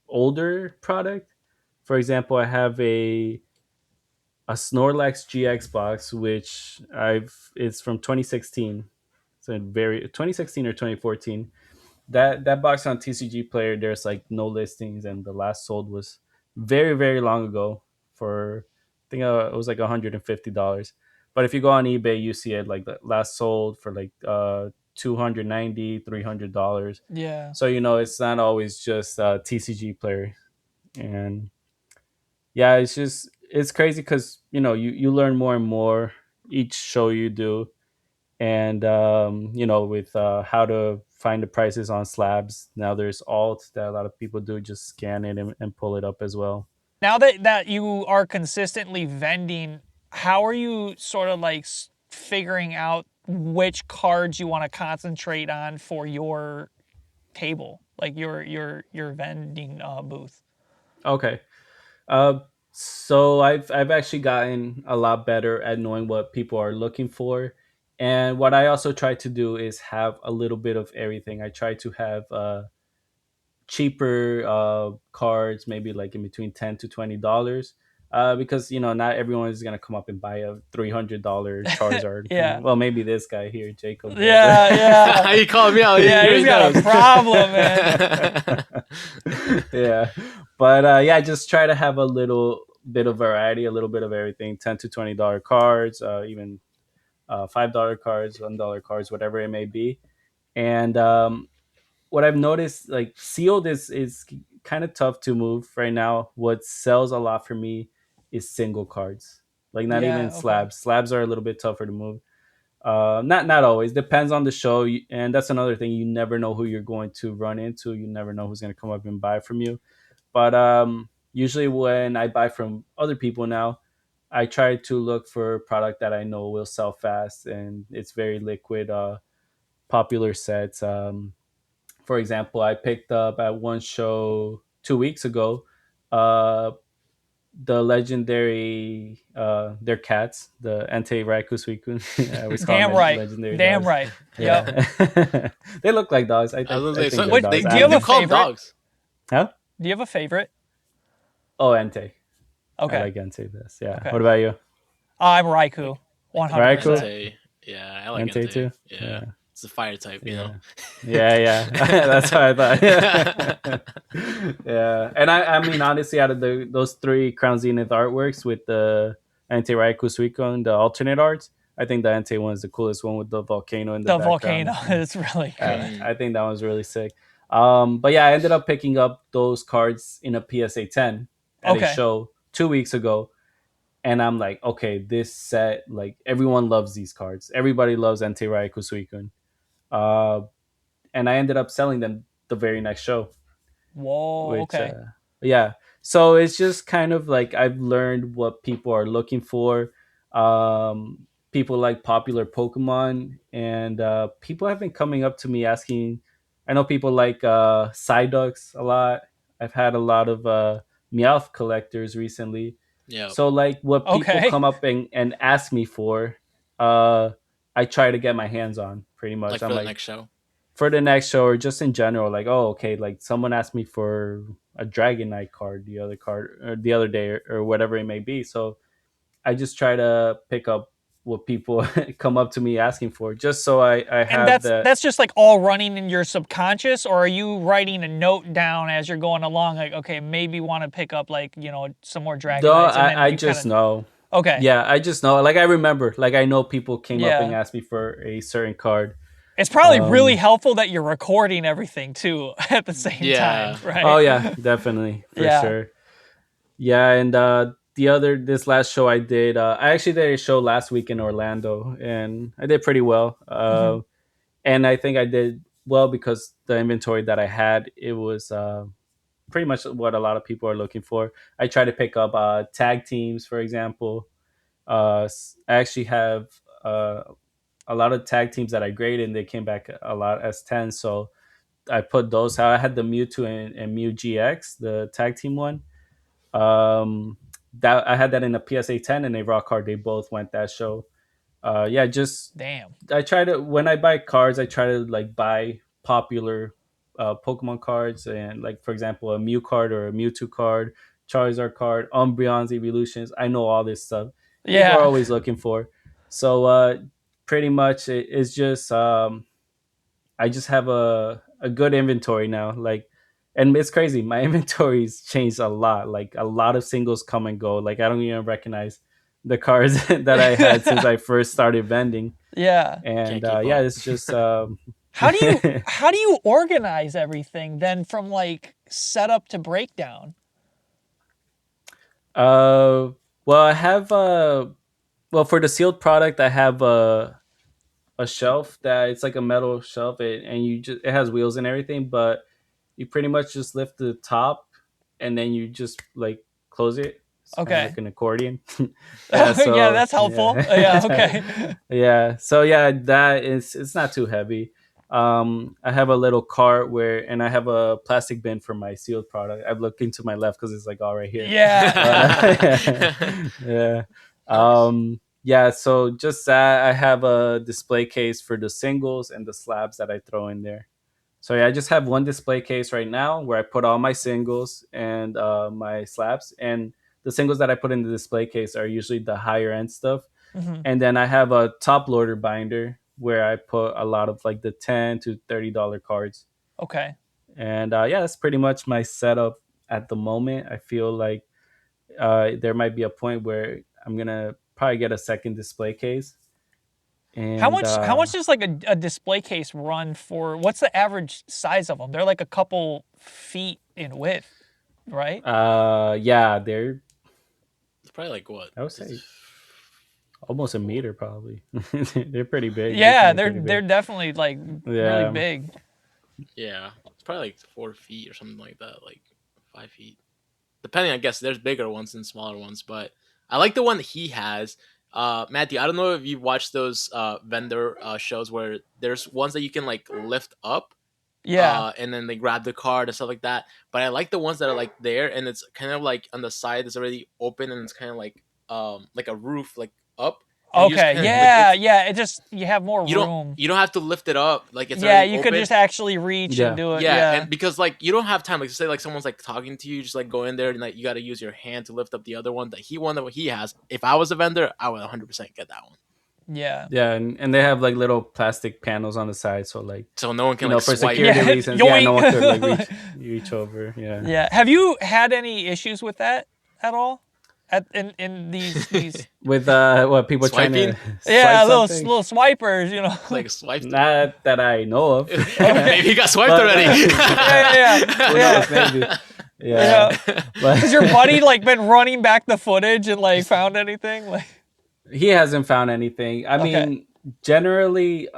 older product. For example, I have a Snorlax GX box, which I've it's from 2016. So very 2016 or 2014. That box on TCG Player, there's like no listings, and the last sold was very long ago for I think it was like $150. But if you go on eBay, you see it like the last sold for like 290 $300. Yeah. So it's not always just TCG Player. And yeah, it's crazy because you learn more and more each show you do. And with how to find the prices on slabs, now there's alt that a lot of people do, just scan it and pull it up as well. Now that you are consistently vending, how are you sort of like figuring out which cards you want to concentrate on for your table, like your vending booth? Okay. uh, so I've actually gotten a lot better at knowing what people are looking for. And what I also try to do is have a little bit of everything. I try to have cheaper cards, maybe like in between $10 to $20, because not everyone is gonna come up and buy a $300 Charizard. Yeah. Well, maybe this guy here, Jacob. Yeah, yeah. You called me out. Yeah, He he's got knows. a problem, man. Yeah, but yeah, just try to have a little bit of variety, a little bit of everything. $10 to $20 cards, even $5 cards, $1 cards, whatever it may be. And what I've noticed, like sealed is kind of tough to move right now. What sells a lot for me is single cards, like not even Yeah, okay. slabs. Slabs are a little bit tougher to move. Not always. Depends on the show, and that's another thing. You never know who you're going to run into. You never know who's going to come up and buy from you. But usually when I buy from other people now, I try to look for a product that I know will sell fast and it's very liquid. Popular sets. For example, I picked up at one show 2 weeks ago, uh, the legendary their cats, the Entei Raikusuikun. I always call Damn them right. legendary Damn dogs. right. Yep. Yeah, they look like dogs. I I think was I gonna say, think so they're What, dogs. do I you don't have you a know. call them favorite? dogs. Huh? Do you have a favorite? Oh, Entei. I Okay. like Entei best. Yeah. Okay. What about you? I'm Raikou. Raikou? 100%. Entei. Yeah, I like Entei Entei. too. Yeah, Yeah. it's a fire type, you know. Yeah. Yeah. That's what I thought. Yeah. Yeah. And I mean, honestly, out of those three Crown Zenith artworks with the Ante Raikou Suicune, the alternate arts, I think the Ante one is the coolest one with the volcano in the The volcano background. is really good. I think that one's really sick. But yeah, I ended up picking up those cards in a PSA 10 at a Okay. show 2 weeks ago. And I'm like, okay, this set, like everyone loves these cards. Everybody loves Ante Raikou Suicune. Uh, and I ended up selling them the very next show, Whoa, which okay. yeah. So it's just kind of like I've learned what people are looking for. People like popular Pokemon, and people have been coming up to me asking. I know people like Psyducks a lot. I've had a lot of Meowth collectors recently. Yeah, So like what people Okay. come up and ask me for, uh, I try to get my hands on pretty much. like I'm for the like, next show. for the next show or just in general, like, oh, okay, like someone asked me for a Dragonite card the other day, or whatever it may be. So I just try to pick up what people come up to me asking for, just so I And have that's that. that's just like all running in your subconscious, or are you writing a note down as you're going along? Like, okay, maybe want to pick up like some more Though Dragonites, and then I you kind just of know. okay, Yeah, I just know. Like I remember, like I know people came up and yeah. asked me for a certain card. It's probably really Um, helpful that you're recording everything too at the same time, Yeah, oh right? yeah, definitely for Yeah. sure. Yeah, and this last show I did, I actually did a show last week in Orlando, and I did pretty well. Hmm. And I think I did well because the inventory that I had, it was pretty much what a lot of people are looking for. I try to pick up tag teams, for example, I actually have a lot of tag teams that I graded, and they came back a lot as 10. So I put those out. I had the Mewtwo and Mew GX, the tag team one. That I had that in a PSA 10 and a raw card. They both went that show. Yeah, just Damn. I try to, when I buy cards, I try to like buy popular Pokemon cards, and like for example a Mew card or a Mewtwo card, Charizard card, Umbreon's evolutions. I know all this stuff. People are Yeah. always looking for. So pretty much it's just I just have a good inventory now. Like, and it's crazy. My inventory's changed a lot. Like a lot of singles come and go. Like I don't even recognize the cards that I had since I first started vending. Yeah. And yeah, it's just how do you organize everything then from like setup to breakdown? Well, I have well, for the sealed product, I have a shelf that it's like a metal shelf, and it has wheels and everything, but you pretty much just lift the top and then you just like close it. It's kind of Okay. like an accordion. Yeah, yeah, that's helpful. Yeah, okay. Yeah, so yeah, that is, it's not too heavy. I have a little cart and I have a plastic bin for my sealed product. I've looked into my left because it's like all right here. Yeah. Yeah. Yeah, so just that, I have a display case for the singles and the slabs that I throw in there. So yeah, I just have one display case right now where I put all my singles and my slabs, and the singles that I put in the display case are usually the higher end stuff. Mm-hmm. And then I have a top loader binder where I put a lot of like the $10 to $30 cards. Okay. And yeah, that's pretty much my setup at the moment. I feel like there might be a point where I'm gonna probably get a second display case. And how much does like a display case run for? What's the average size of them? They're like a couple feet in width, right? yeah, they're, it's probably like what? I would say almost a meter probably. They're pretty big. Yeah, pretty they're big. definitely like really big. Yeah, it's probably like 4 feet or something like that, like 5 feet. Depending, I guess there's bigger ones and smaller ones, but I like the one that he has. Matthew, I don't know if you've watched those vendor shows where there's ones that you can like lift up, Yeah. and then they grab the card and stuff like that. But I like the ones that are like there, and it's kind of like on the side it's already open, and it's kind of like a roof like up. Okay. Yeah. Like, yeah. It just, you have more room. You don't have to lift it up. Like it's you open. could just actually reach and do it. Yeah. And because like you don't have time. Like say like someone's like talking to you, just like go in there and like you got to use your hand to lift up the other one. That he has. If I was a vendor, I would 100% get that one. Yeah. Yeah, and they have like little plastic panels on the side, so like no one can like for swipe. security reasons. Yeah, no one could like reach over. Yeah. Yeah. Have you had any issues with that at all? In these with what people swiping? Trying to little swipers, you know, like swipe. Not that I know of. Maybe you got swiped already. Yeah. Yeah. Has your buddy like been running back the footage and like found anything? Like he hasn't found anything. I mean, generally,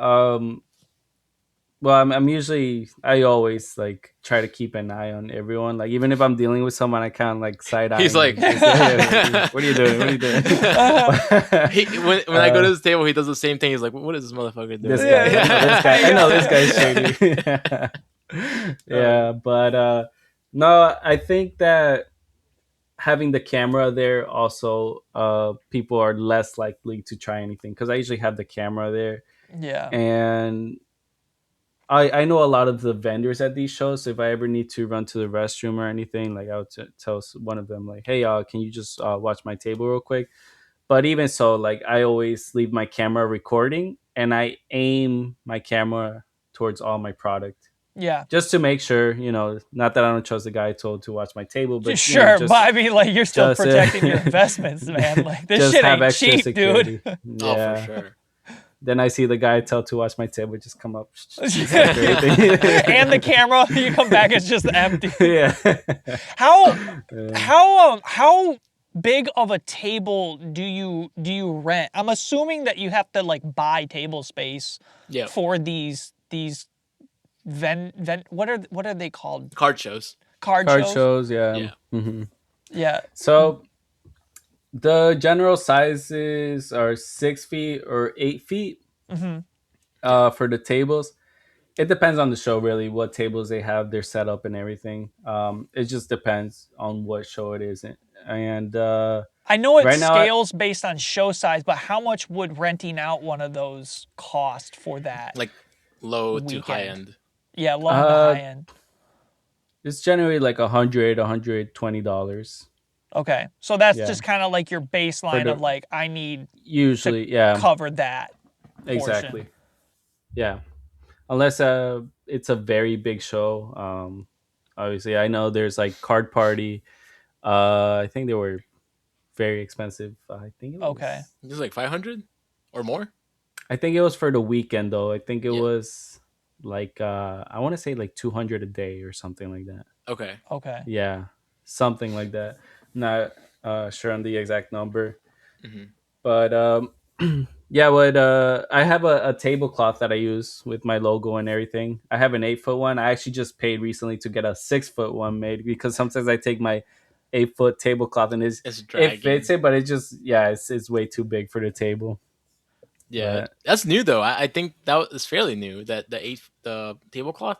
well, I'm usually, I always like try to keep an eye on everyone. Like even if I'm dealing with someone, I kind of like side eye. He's like, "What are you doing? What are you doing?" When I go to this table, he does the same thing. He's like, "What is this motherfucker doing?" This guy, I know this guy's shady. Yeah, but no, I think that having the camera there also, people are less likely to try anything because I usually have the camera there. Yeah, and I know a lot of the vendors at these shows. So if I ever need to run to the restroom or anything, like I would tell one of them, like, "Hey, can you just watch my table real quick?" But even so, like I always leave my camera recording and I aim my camera towards all my product. Yeah, just to make sure, not that I don't trust the guy I told to watch my table, but sure. But I mean, like you're still protecting your investments, man. Like this shit ain't cheap, security. Dude. Yeah. Oh, for sure. Then I see the guy I tell to watch my table just come up. And the camera, you come back, it's just empty. Yeah. How big of a table do you rent? I'm assuming that you have to like buy table space for these what are they called? Card shows. Card shows, yeah. Mm-hmm. Yeah. So The general sizes are 6 feet or 8 feet Mm-hmm. for the tables. It depends on the show, really, what tables they have, their setup, and everything. It just depends on what show it is. And I know it right now, scales based on show size, but how much would renting out one of those cost for that Like low to high weekend? end. Yeah, low and the uh, high end. it's generally like $120. Okay. So that's Yeah, just kind of like your for baseline of the like, I need to usually, yeah, cover that portion. exactly, yeah. Unless it's a very big show. Obviously, I know there's like Card Party. I think they were very expensive. Okay. Just like 500 or more. I think it was for the weekend though. I think it Yeah. was like I want to say like 200 a day or something like that. Okay. Okay. Yeah, something like that. Not sure on the exact number, Hmm. but yeah. What I have a tablecloth that I use with my logo and everything. I have an 8 foot one. I actually just paid recently to get a 6 foot one made because sometimes I take my 8 foot tablecloth and It's it fits dragging. it, but it just yeah, it's way too big for the table. Yeah, But that's new though. I think that was fairly new. That the tablecloth.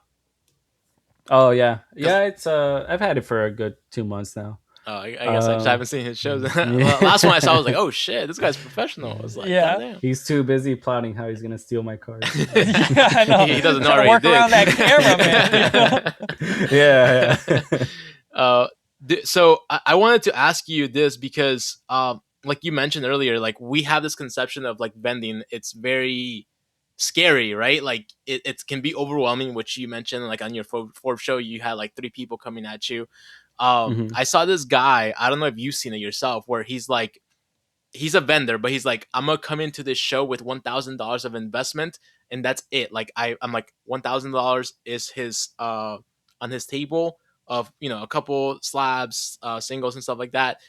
oh yeah, Because yeah. It's I've had it for a good 2 months now. I guess I just Um, haven't seen his shows. yeah. Last one I saw, I was like, oh shit, this guy's professional. I was like, Yeah. goddamn. He's too busy plotting how he's gonna steal my cards. Yeah, I know. He doesn't know Trying to already work did. around that camera, man. Yeah, yeah. uh, so I wanted to ask you this because, like you mentioned earlier, like we have this conception of like vending. It's very scary, right? Like it can be overwhelming, which you mentioned, like on your Forbes show, you had like three people coming at you. Hmm. I saw this guy. I don't know if you've seen it yourself, where he's like he's a vendor, but he's like, I'm gonna come into this show with $1,000 of investment, and that's it. Like I'm like $1,000 is his on his table of a couple slabs, singles and stuff like that.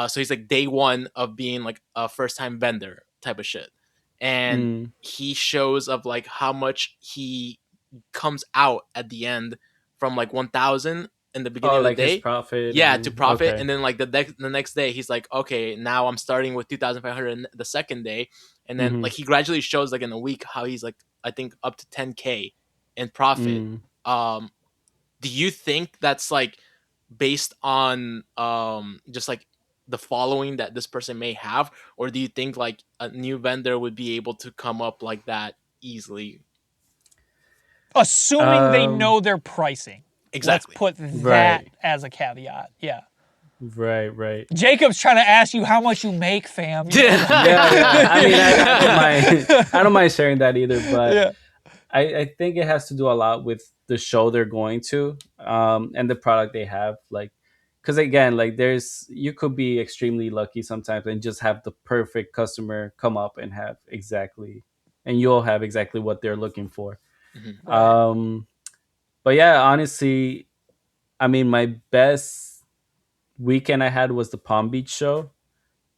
So he's like day one of being like a first time vendor type of shit, and Mm. he shows of like how much he comes out at the end from like 1,000 in the beginning Oh, of the like his day. profit Yeah, to and profit, okay. and then like the next day, he's like, okay, now I'm starting with 2,500 the second day, and then Hmm. like he gradually shows like in a week how he's like I think up to 10K in profit. Mm. Um, do you think that's like based on just like the following that this person may have, or do you think like a new vendor would be able to come up like that easily? Assuming they Um. know their pricing. Let's Exactly. put that Right. as a caveat. Yeah. Right. Right. Jacob's trying to ask you how much you make, fam. You know? Yeah. Yeah. I mean, I don't mind. I don't mind sharing that either, but Yeah. I think it has to do a lot with the show they're going to, and the product they have. Like, because again, like you could be extremely lucky sometimes and just have the perfect customer come up and have exactly, and you'll have exactly what they're looking for. Mhm. Right. But yeah, honestly, I mean, my best weekend I had was the Palm Beach show,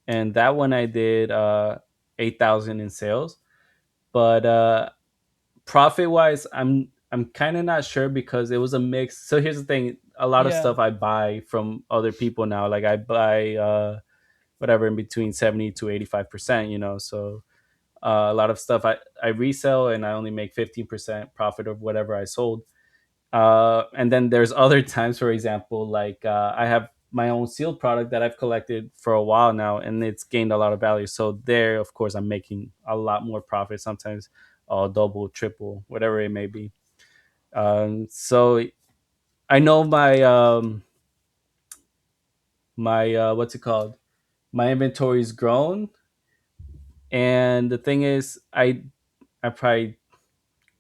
and that one I did 8,000 in sales. But profit wise, I'm kind of not sure because it was a mix. So here's the thing: a lot of Yeah. stuff I buy from other people now. Like I buy whatever in between 70 to 85%. So a lot of stuff I resell and I only make 15% profit of whatever I sold. And then there's other times, for example, like I have my own sealed product that I've collected for a while now, and it's gained a lot of value. So there, of course, I'm making a lot more profit. Sometimes double, triple, whatever it may be. So I know my what's it called? My inventory's grown, and the thing is, I probably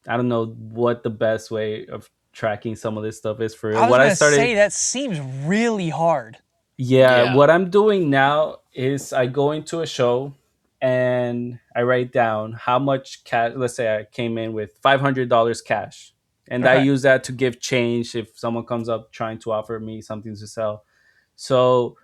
I don't know what the best way of tracking some of this stuff is for real. I was What I gonna started say that seems really hard. Yeah, Yeah. what I'm doing now is I go into a show and I write down how much cash. Let's say I came in with $500 cash, and I Okay. use that to give change if someone comes up trying to offer me something to sell. So,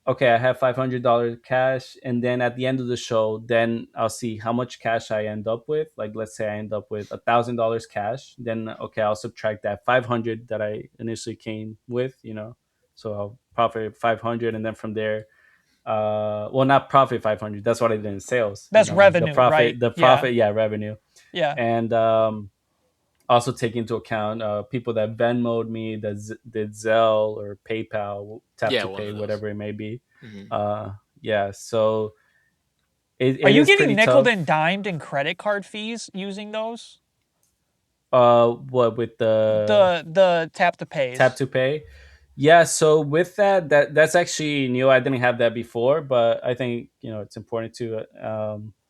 okay, I have $500 cash, and then at the end of the show, then I'll see how much cash I end up with. Like, let's say I end up with $1,000 cash, then okay, I'll subtract that 500 that I initially came with. So I'll profit 500, and then from there, well, not profit 500. That's what I did in sales. That's revenue, right? The profit, yeah, revenue. Yeah. And also take into account people that Venmoed me, that did Zelle or PayPal, tap to pay, whatever it may be. Yeah, so Are it you is getting pretty nickled tough. and dimed in credit card fees using those? What with The tap to pays? tap to pay? Yeah, so with that's actually new. I didn't have that before, but I think it's important to.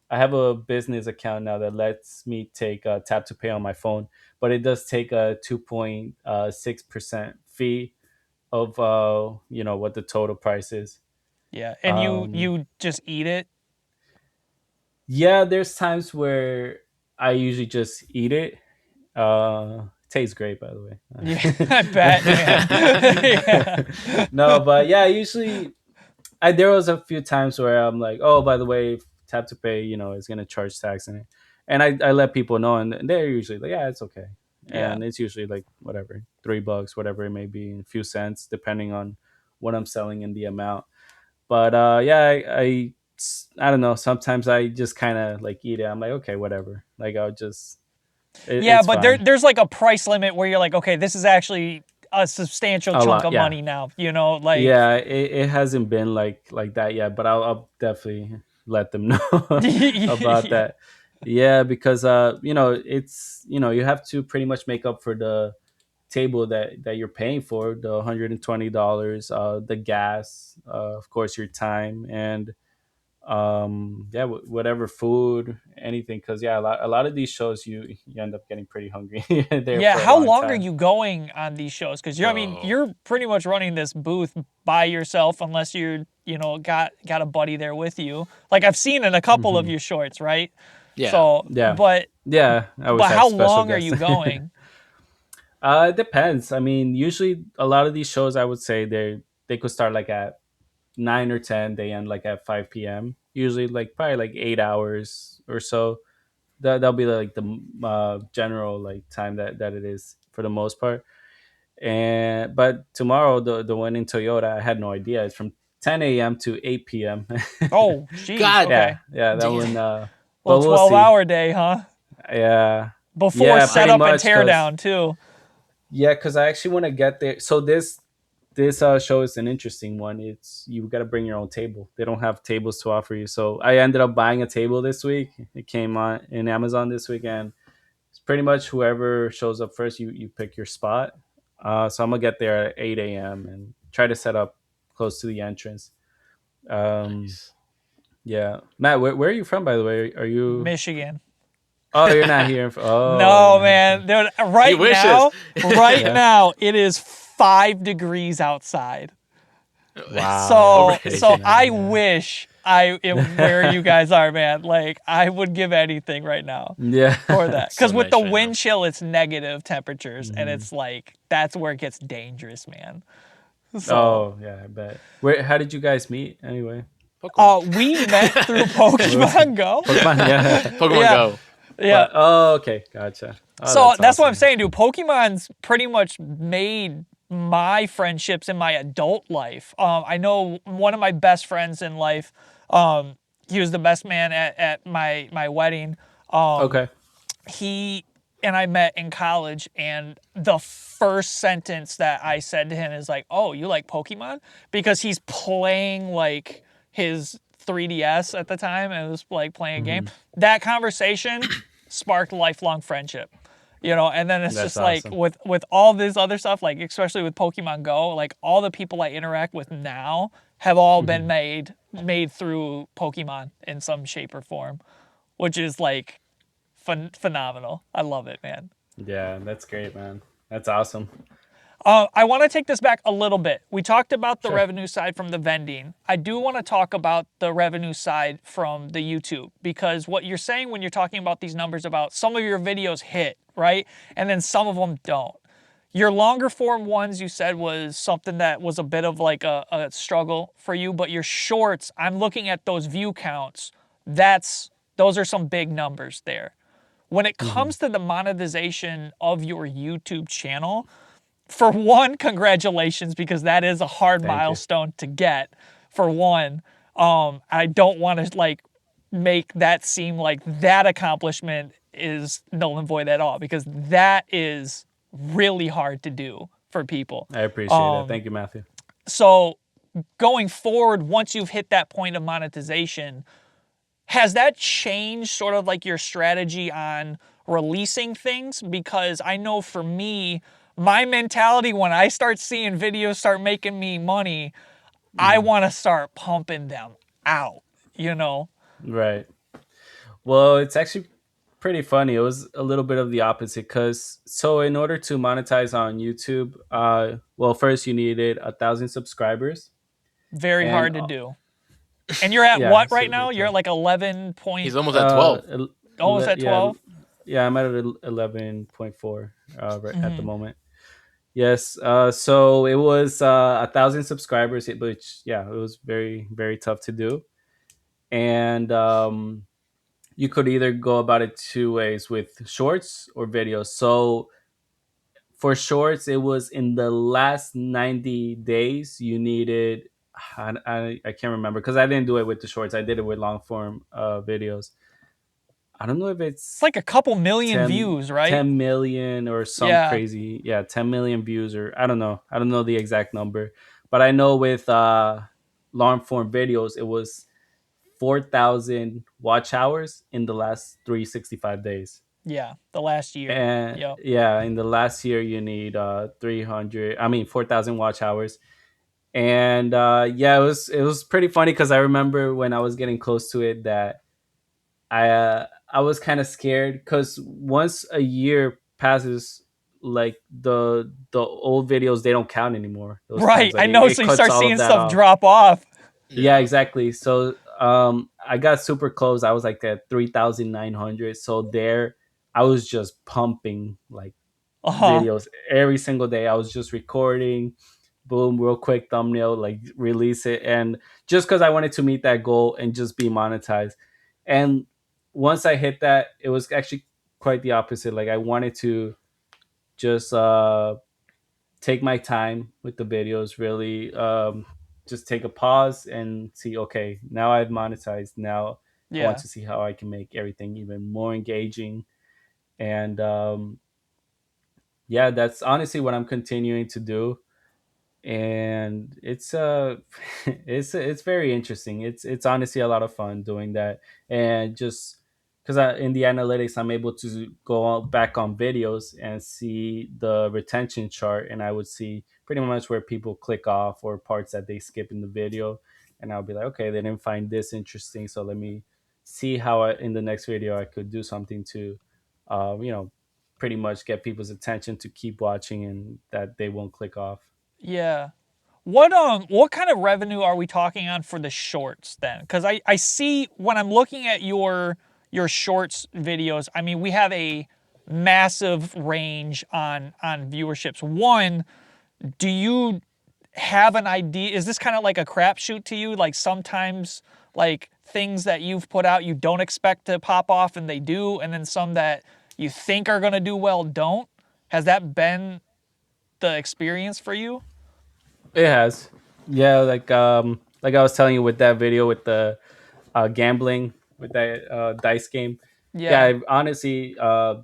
I have a business account now that lets me take tap to pay on my phone, but it does take a 2.6% fee of what the total price is. Yeah, and Um, you just eat it. yeah, there's times where I usually just eat it. Tastes great, by the way. Yeah, I bet, man. Yeah. No, but yeah, usually there was a few times where I'm like, oh, by the way, tap to pay, is gonna charge tax in it, and I let people know, and they're usually like, yeah, it's okay, Yeah. and it's usually like whatever, $3, whatever it may be, a few cents depending on what I'm selling and the amount. But yeah, I don't know. Sometimes I just kind of like eat it. I'm like, okay, whatever. Like I'll just Yeah, it's but fine. there's like a price limit where you're like, okay, this is actually a substantial A chunk lot, of yeah. money now. Like Yeah, it hasn't been like that yet, but I'll definitely let them know about yeah. that. Yeah, because it's you have to pretty much make up for the table that you're paying for, the $120, the gas, of course your time, and yeah, whatever food, anything, because yeah, a lot of these shows you end up getting pretty hungry there Yeah, for a how long long are time. you going on these shows? Because I mean, Oh. you're pretty much running this booth by yourself, unless you're, got a buddy there with you. Like I've seen in a couple of Hmm. your shorts, right? Yeah. So, Yeah, but yeah, I always but have how special long are guests. you going? It depends. I mean, usually a lot of these shows, I would say they could start like at 9 or 10. They end like at 5 p.m. Usually, like probably like 8 hours or so. That'll be like the general like time that it is for the most part. And but tomorrow, the one in Toyota, I had no idea. It's from 10 a.m. to 8 p.m. Oh, jeez. God Okay, Yeah, that damn. one. little But we'll see. 12-hour day, huh? Yeah, Before yeah, pretty Wow. setup and much. Cause teardown too. yeah, because I actually want to get there. So this show is an interesting one. It's you got to bring your own table. They don't have tables to offer you. So I ended up buying a table this week. It came on in Amazon this weekend. It's pretty much whoever shows up first, you pick your spot. So I'm gonna get there at 8 a.m. and try to set up close to the entrance. Um, Nice. yeah, Matt, where are you from, by the way? Are you? Michigan. Oh, you're not here. Oh, you're No, not here. man. Dude, He wishes. right Yeah. now, it is 5 degrees outside. Wow. Yeah, So it's crazy, so man. I Yeah. wish I am where you guys are, man. Like I would give anything right now Yeah. for that. So Because with nice the right wind now. chill, it's negative temperatures, and Mhm. it's like that's where it gets dangerous, man. So Oh, yeah, I bet. How did you guys meet anyway? Pokemon. we met through What was it? Pokemon Go. Pokemon? Yeah. Pokemon Yeah, Go. yeah. But oh, okay, gotcha. Oh, So that's that's what I'm awesome. saying, dude. Pokemon's pretty much made my friendships in my adult life. I know one of my best friends in life. He was the best man at my wedding. Okay. He and I met in college, and the first sentence that I said to him is like, "Oh, you like Pokemon?" Because he's playing like his 3DS at the time, and it was like playing a game. Hmm. That conversation sparked lifelong friendship. And then it's That's just like awesome. with all this other stuff, like especially with Pokemon Go, like all the people I interact with now have all been Hmm. made through Pokemon in some shape or form, which is like phenomenal. I love it, man. Yeah, that's great, man. That's awesome. I want to take this back a little bit. We talked about the Sure. revenue side from the vending. I do want to talk about the revenue side from the YouTube, because what you're saying when you're talking about these numbers about some of your videos hit, right? And then some of them don't. Your longer form ones, you said, was something that was a bit of like a struggle for you, but your shorts, I'm looking at those view counts. Those are some big numbers there. When it Hmm. comes to the monetization of your YouTube channel, for one, congratulations, because that is a hard Thank you. milestone to get, for one. I don't want to like make that seem like that accomplishment is null and void at all, because that is really hard to do for people. I appreciate that. Thank you, Matthew. So going forward, once you've hit that point of monetization, has that changed sort of like your strategy on releasing things? Because I know for me, my mentality when I start seeing videos start making me money, I want to start pumping them out, you know? Right. Well, it's actually pretty funny. It was a little bit of the opposite because so in order to monetize on YouTube, well, first you needed 1,000 subscribers, Very and hard to do. And you're at yeah, what right super now? You're tough. at like 11 point, He's almost at 12. almost at Yeah, 12? yeah, I'm at 11.4 right at the Mm-hmm. moment. Yes. So it was 1,000 subscribers, which yeah, it was very very tough to do, and you could either go about it two ways with shorts or videos. So for shorts, it was in the last 90 days you needed. I can't remember because I didn't do it with the shorts. I did it with long form videos. I don't know if It's it's like a couple million 10, views, right? 10 million or some Yeah. crazy, yeah, 10 million views, or I don't know the exact number, but I know with long form videos it was 4,000 watch hours in the last 365 days. Yeah. The last year. And Yep. yeah, in the last year you need 300, I mean 4,000 watch hours. And yeah, it was pretty funny because I remember when I was getting close to it that I was kind of scared because once a year passes, like the old videos, they don't count anymore. Those Right. times, like I know. it So you cuts start all seeing of that stuff off. drop off. Yeah, Yeah. exactly. So I got super close. I was like at 3,900. So there, I was just pumping like Uh huh. videos every single day. I was just recording, boom, real quick thumbnail, like release it, and just because I wanted to meet that goal and just be monetized. And once I hit that, it was actually quite the opposite. Like I wanted to just take my time with the videos, really just take a pause and see, okay, now I've monetized. Now I want Yeah. to see how I can make everything even more engaging. And yeah, that's honestly what I'm continuing to do. And it's it's very interesting. It's honestly a lot of fun doing that. And just because in the analytics I'm able to back on videos and see the retention chart, and I would see pretty much where people click off or parts that they skip in the video, and I'll be like, okay, they didn't find this interesting, so let me see how in the next video I could do something to you know, pretty much get people's attention to keep watching and that they won't click off. Yeah. What kind of revenue are we talking on for the shorts then? Because I see when I'm looking at your shorts videos, I mean we have a massive range on viewerships. One, do you have an idea? Is this kind of like a crapshoot to you? Like sometimes like things that you've put out you don't expect to pop off and they do, and then some that you think are gonna do well don't? Has that been the experience for you? It has. Yeah, like I was telling you with that video with the gambling with that dice game. Yeah, Yeah. I honestly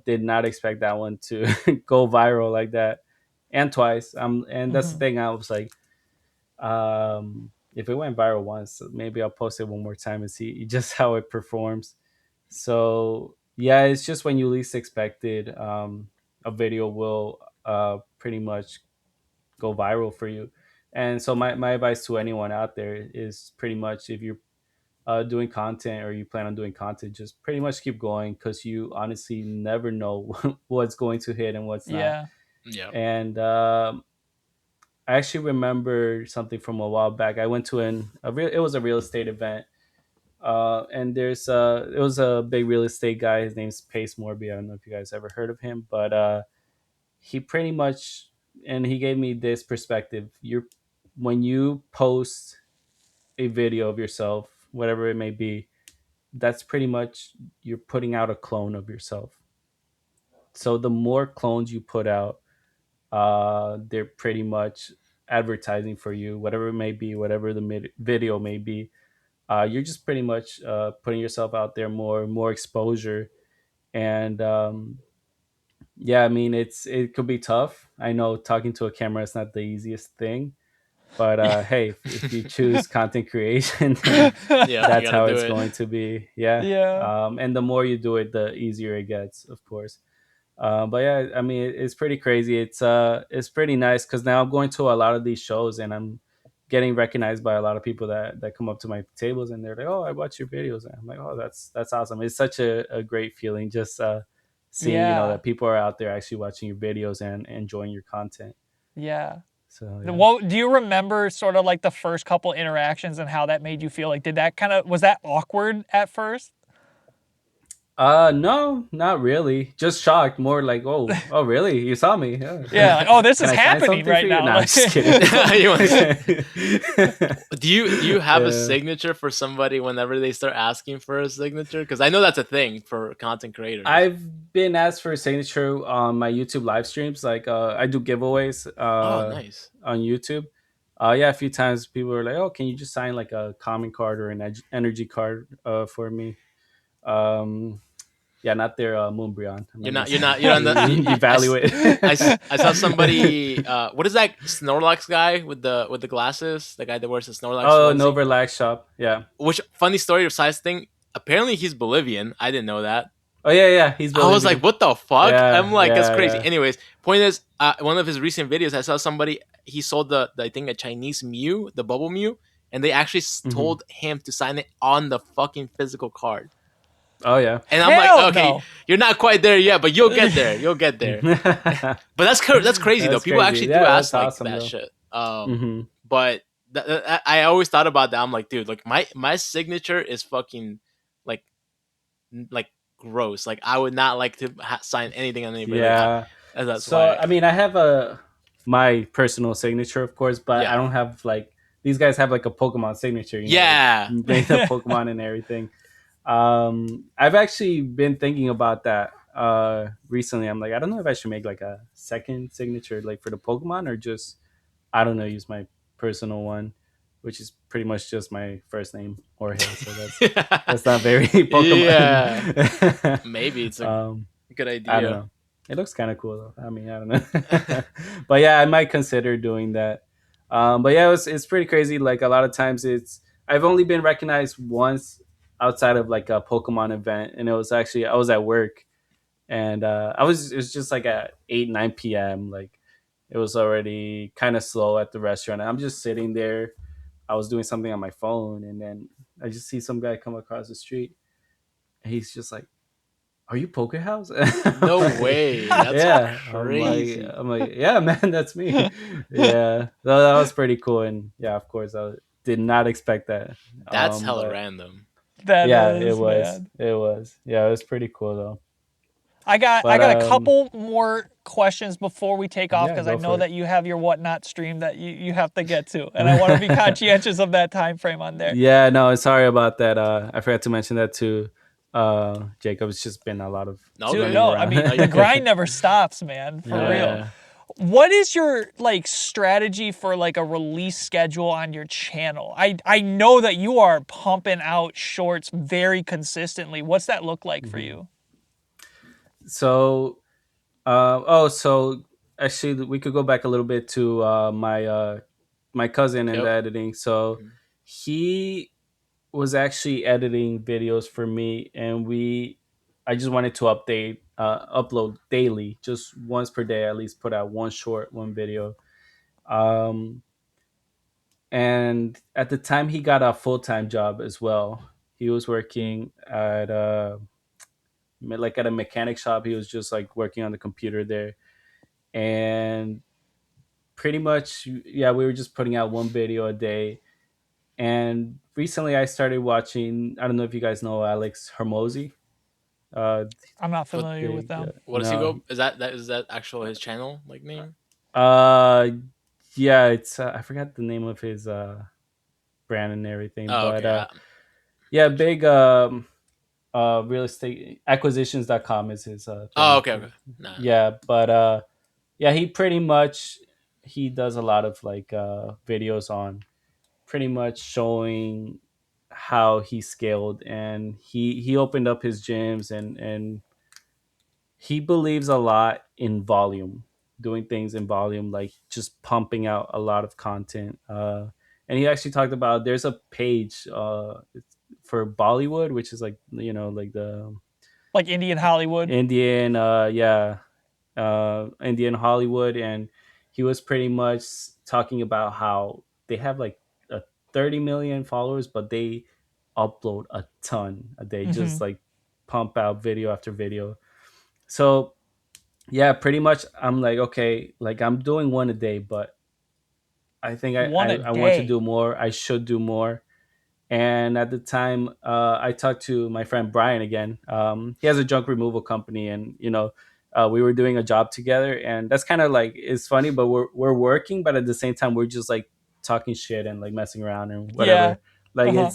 did not expect that one to go viral like that, and twice. And that's the Hmm. thing. I was like, if it went viral once, maybe I'll post it one more time and see just how it performs. So yeah, it's just when you least expected, a video will pretty much go viral for you. And so my advice to anyone out there is pretty much if you're doing content or you plan on doing content, just pretty much keep going because you honestly never know what's going to hit and what's not. Yeah. Yeah. And I actually remember something from a while back. I went to it was a real estate event. And it was a big real estate guy. His name's Pace Morby. I don't know if you guys ever heard of him, but he pretty much, and he gave me this perspective. When you post a video of yourself, whatever it may be, that's pretty much you're putting out a clone of yourself. So the more clones you put out, they're pretty much advertising for you, whatever it may be, whatever the video may be. you're just pretty much putting yourself out there more exposure. And yeah, I mean, it could be tough. I know talking to a camera is not the easiest thing, but hey, if you choose content creation, then Yeah, you that's gotta how do it's it. going to be. Yeah. Yeah. And the more you do it, the easier it gets, of course. But yeah, I mean, it's pretty crazy. It's pretty nice because now I'm going to a lot of these shows and I'm getting recognized by a lot of people that come up to my tables and they're like, "Oh, I watch your videos." And I'm like, "Oh, that's awesome." It's such a great feeling just seeing Yeah. that people are out there actually watching your videos and enjoying your content. Yeah. So yeah. What do you remember sort of like the first couple interactions and how that made you feel? Like did that was that awkward at first? No, not really. Just shocked. More like, oh, really? You saw me? Yeah. Yeah, like, oh, this Can is I sign happening something for right you? now. Nah, I'm Like, just kidding. Do you have a Yeah. signature for somebody whenever they start asking for a signature? Because I know that's a thing for content creators. I've been asked for a signature on my YouTube live streams. Like, I do giveaways Oh, nice. on YouTube. Yeah, a few times people are like, "Oh, can you just sign like a comment card or an energy card for me?" Um, yeah, not their Moonbreon. I'm You're not not. gonna You're not. You're on the. devalue it. I saw somebody. What is that Snorlax guy with the glasses? The guy that wears the Snorlax Oh, onesie. no relax shop. Yeah. Which funny story or size thing? Apparently he's Bolivian. I didn't know that. Oh yeah. He's I was like, Bolivian. what the fuck? I'm Yeah, like, that's crazy. yeah. Anyways, point is, one of his recent videos, I saw somebody, he sold I think a Chinese Mew, the bubble Mew, and they actually Mhm. told him to sign it on the fucking physical card. Oh yeah. And I'm hell like, okay, no. you're not quite there yet, but you'll get there. You'll get there. That's But that's crazy though. People crazy. actually do Yeah, ask that's like awesome that though. shit. Hmm. But I always thought about that. I'm like, dude, like my signature is fucking like like gross. Like I would not like to sign anything on anybody. Like Yeah. that's So why. I mean, I have a my personal signature, of course, but I Yeah. don't have like these guys have like a Pokemon signature. Yeah. Made the Pokemon and everything. I've actually been thinking about that recently. I'm like, I don't know if I should make like a second signature like for the Pokemon or just I don't know, use my personal one, which is pretty much just my first name, Jorge. So that's not very Yeah. Pokemon. Maybe it's a good I don't idea. know. It looks kind of cool though. I mean, I don't know. But yeah, I might consider doing that. But yeah, it's pretty crazy. Like a lot of times, I've only been recognized once outside of like a Pokemon event, and it was actually I was at work, and it was just like at 8 9 p.m. Like it was already kind of slow at the restaurant. And I'm just sitting there. I was doing something on my phone, and then I just see some guy come across the street. And he's just like, "Are you PokeHouse?" No Like, way. That's yeah. crazy. I'm like, yeah, man, that's me. Yeah, so that was pretty cool, and yeah, of course, I did not expect that. That's hella But random. That yeah, it is, was, man. it was, yeah, it was pretty cool though. I But got a couple more questions before we take off yeah, because I go know for it. that you have your whatnot stream that you have to get to, and I want to be conscientious of that time frame on there. Yeah, no, sorry about that. I forgot to mention that too. Jacob, it's just been a lot of Dude, running Okay. no, I around. mean the grind never stops, man, for real. Yeah. What is your like strategy for like a release schedule on your channel? I know that you are pumping out shorts very consistently. What's that look like for you? So, so actually, we could go back a little bit to my cousin and the Yep. editing. So Mhm. he was actually editing videos for me, and I just wanted to upload daily, just once per day, at least put out one video. Um, and at the time, he got a full time job as well. He was working at like at a mechanic shop. He was just like working on the computer there, and pretty much, yeah, we were just putting out one video a day. And recently, I started watching. I don't know if you guys know Alex Hermosi. Uh, I'm not What familiar with big them. what does he no. go? Is that actual his channel like name? Uh, yeah, it's I forgot the name of his brand and everything, Oh, but okay. yeah, big real estate acquisitions.com is his Oh, thing. okay, okay. Nah. Yeah, but yeah, he pretty much he does a lot of like videos on pretty much showing how he scaled, and he opened up his gyms, and he believes a lot in volume, doing things in volume, like just pumping out a lot of content. And he actually talked about there's a page for Bollywood, which is like, like the like Indian Hollywood. Indian, Indian Hollywood, and he was pretty much talking about how they have like a 30 million followers, but they upload a ton a day, just like pump out video after video. So yeah, pretty much I'm like, okay, like I'm doing one a day, but I think One a I want to day. do more. I should do more. And at the time, I talked to my friend Brian again. He has a junk removal company, and we were doing a job together. And that's kind of like, it's funny, but we're working, but at the same time, we're just like talking shit and like messing around and Yeah. whatever. Like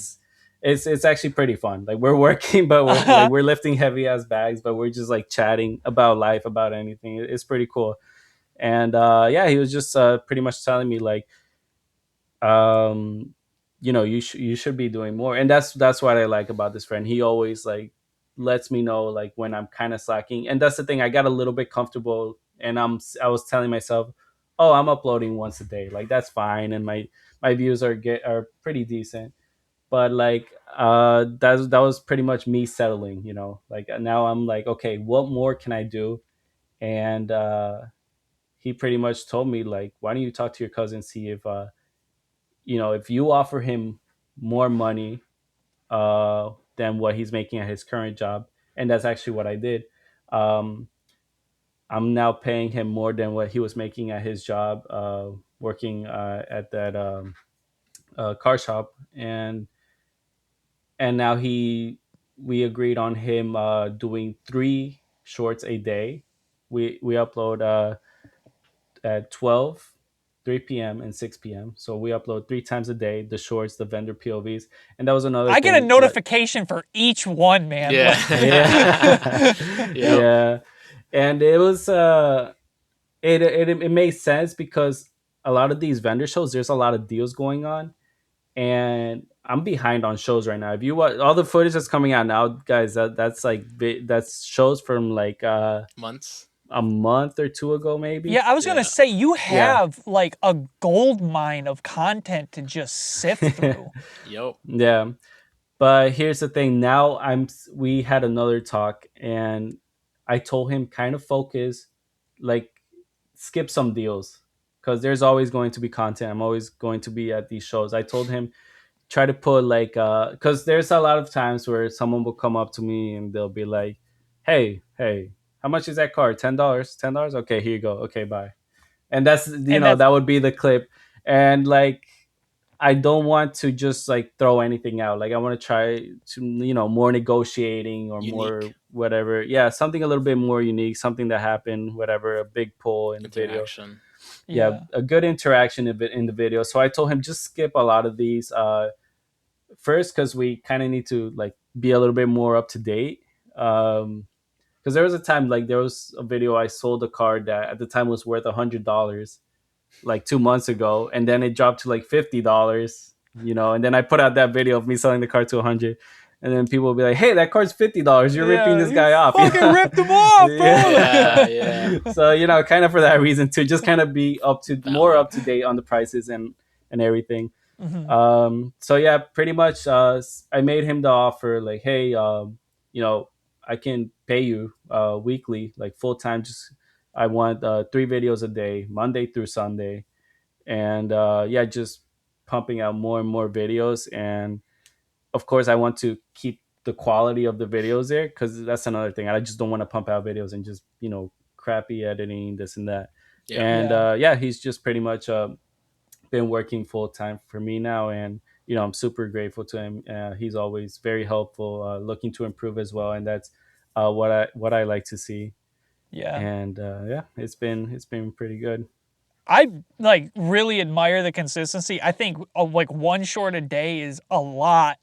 it's actually pretty fun. Like we're working, but we're lifting heavy ass bags, but we're just like chatting about life, about anything. It's pretty cool. And yeah, he was just pretty much telling me like, um you should be doing more, and that's what I like about this friend. He always like lets me know like when I'm kind of slacking, and that's the thing. I got a little bit comfortable, and I was telling myself, oh, I'm uploading once a day, like that's fine, and my views are pretty decent. But like that was pretty much me settling, like now I'm like, okay, what more can I do? And he pretty much told me like, why don't you talk to your cousin, see if if you offer him more money than what he's making at his current job. And that's actually what I did. um, I'm now paying him more than what he was making at his job, working at that car shop. And now we agreed on him doing 3 shorts a day. We upload at 12, 3 p.m. and 6 p.m. So we upload 3 times a day, the shorts, the vendor POVs. And that was another I get a thing. notification for each one, man. Yeah. Yeah. Yeah. And it was it made sense because a lot of these vendor shows, there's a lot of deals going on, and I'm behind on shows right now. If you watch all the footage that's coming out now, guys, that's like that's shows from like Months. a month or two ago, maybe. Yeah, I was gonna say you Yeah. have like a gold mine of content to just sift through. Yo. Yeah. But here's the thing. Now we had another talk, and I told him kind of focus, like skip some deals, because there's always going to be content. I'm always going to be at these shows. I told him try to put like because there's a lot of times where someone will come up to me and they'll be like, hey, how much is that card? $10? $10? Okay, here you go. Okay, bye. And that's that would be the clip. And like, I don't want to just like throw anything out. Like I want to try to, more negotiating or Unique. more whatever. Yeah, something a little bit more unique, something that happened, whatever, a big pull in the video. Yeah, a good interaction in the video. So I told him just skip a lot of these. First, because we kind of need to like be a little bit more up to date. Because there was a time, like there was a video I sold a card that at the time was worth $100 like 2 months ago, and then it dropped to like $50, and then I put out that video of me selling the card to 100, and then people will be like, hey, that card's $50, you're ripping this guy off. Fucking ripped him off, bro. Yeah. So kind of for that reason to just kind of be more up to date on the prices and everything. So yeah, pretty much I made him the offer like, hey, I can pay you weekly, like full time. Just I want 3 videos a day, Monday through Sunday, and yeah, just pumping out more and more videos. And of course, I want to keep the quality of the videos there, because that's another thing. I just don't want to pump out videos and just crappy editing, this and that. Yeah. And yeah, he's just pretty much been working full time for me now, and I'm super grateful to him. He's always very helpful, looking to improve as well, and that's what I like to see. Yeah. And yeah, it's been pretty good. I like really admire the consistency. I think like one short a day is a lot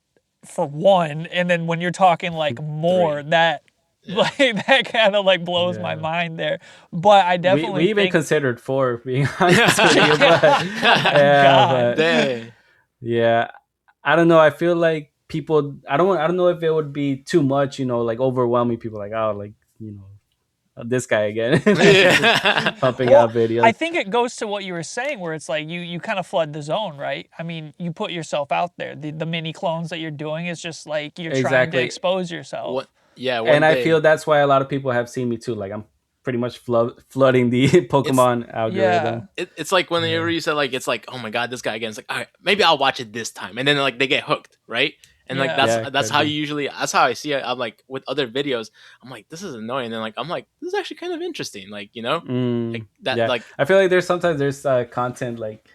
for one, and then when you're talking like more, that like that kind of like blows my mind there. But I definitely we even considered 4, being honest with you. But, God dang. Yeah, I don't know. I feel like people, I don't know if it would be too much, like overwhelming people, like, oh, like, this guy again. Yeah. Pumping Well, out videos. I think it goes to what you were saying, where it's like you kind of flood the zone, right? I mean, you put yourself out there. The mini clones that you're doing is just like you're trying to expose yourself. And I feel that's why a lot of people have seen me too. Like, I'm pretty much flooding the Pokemon algorithm. It's like whenever you said, like, it's like, oh my god, this guy again. It's like, all right, maybe I'll watch it this time, and then like they get hooked, right? And like that's how you usually, that's how I see it. I'm like, with other videos, I'm like, this is annoying, and then like I'm like, this is actually kind of interesting, like, like that. Like, I feel like there's content like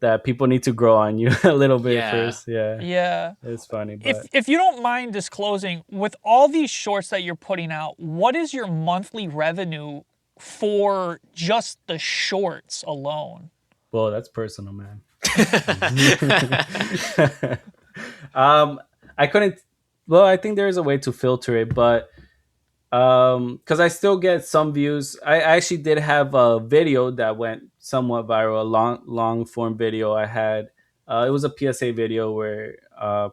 that people need to grow on you a little bit first. Yeah, it's funny. But if you don't mind disclosing, with all these shorts that you're putting out, what is your monthly revenue for just the shorts alone? Well, that's personal, man. I couldn't. Well, I think there is a way to filter it, but because I still get some views. I actually did have a video that went somewhat viral, a long form video. I had it was a PSA video where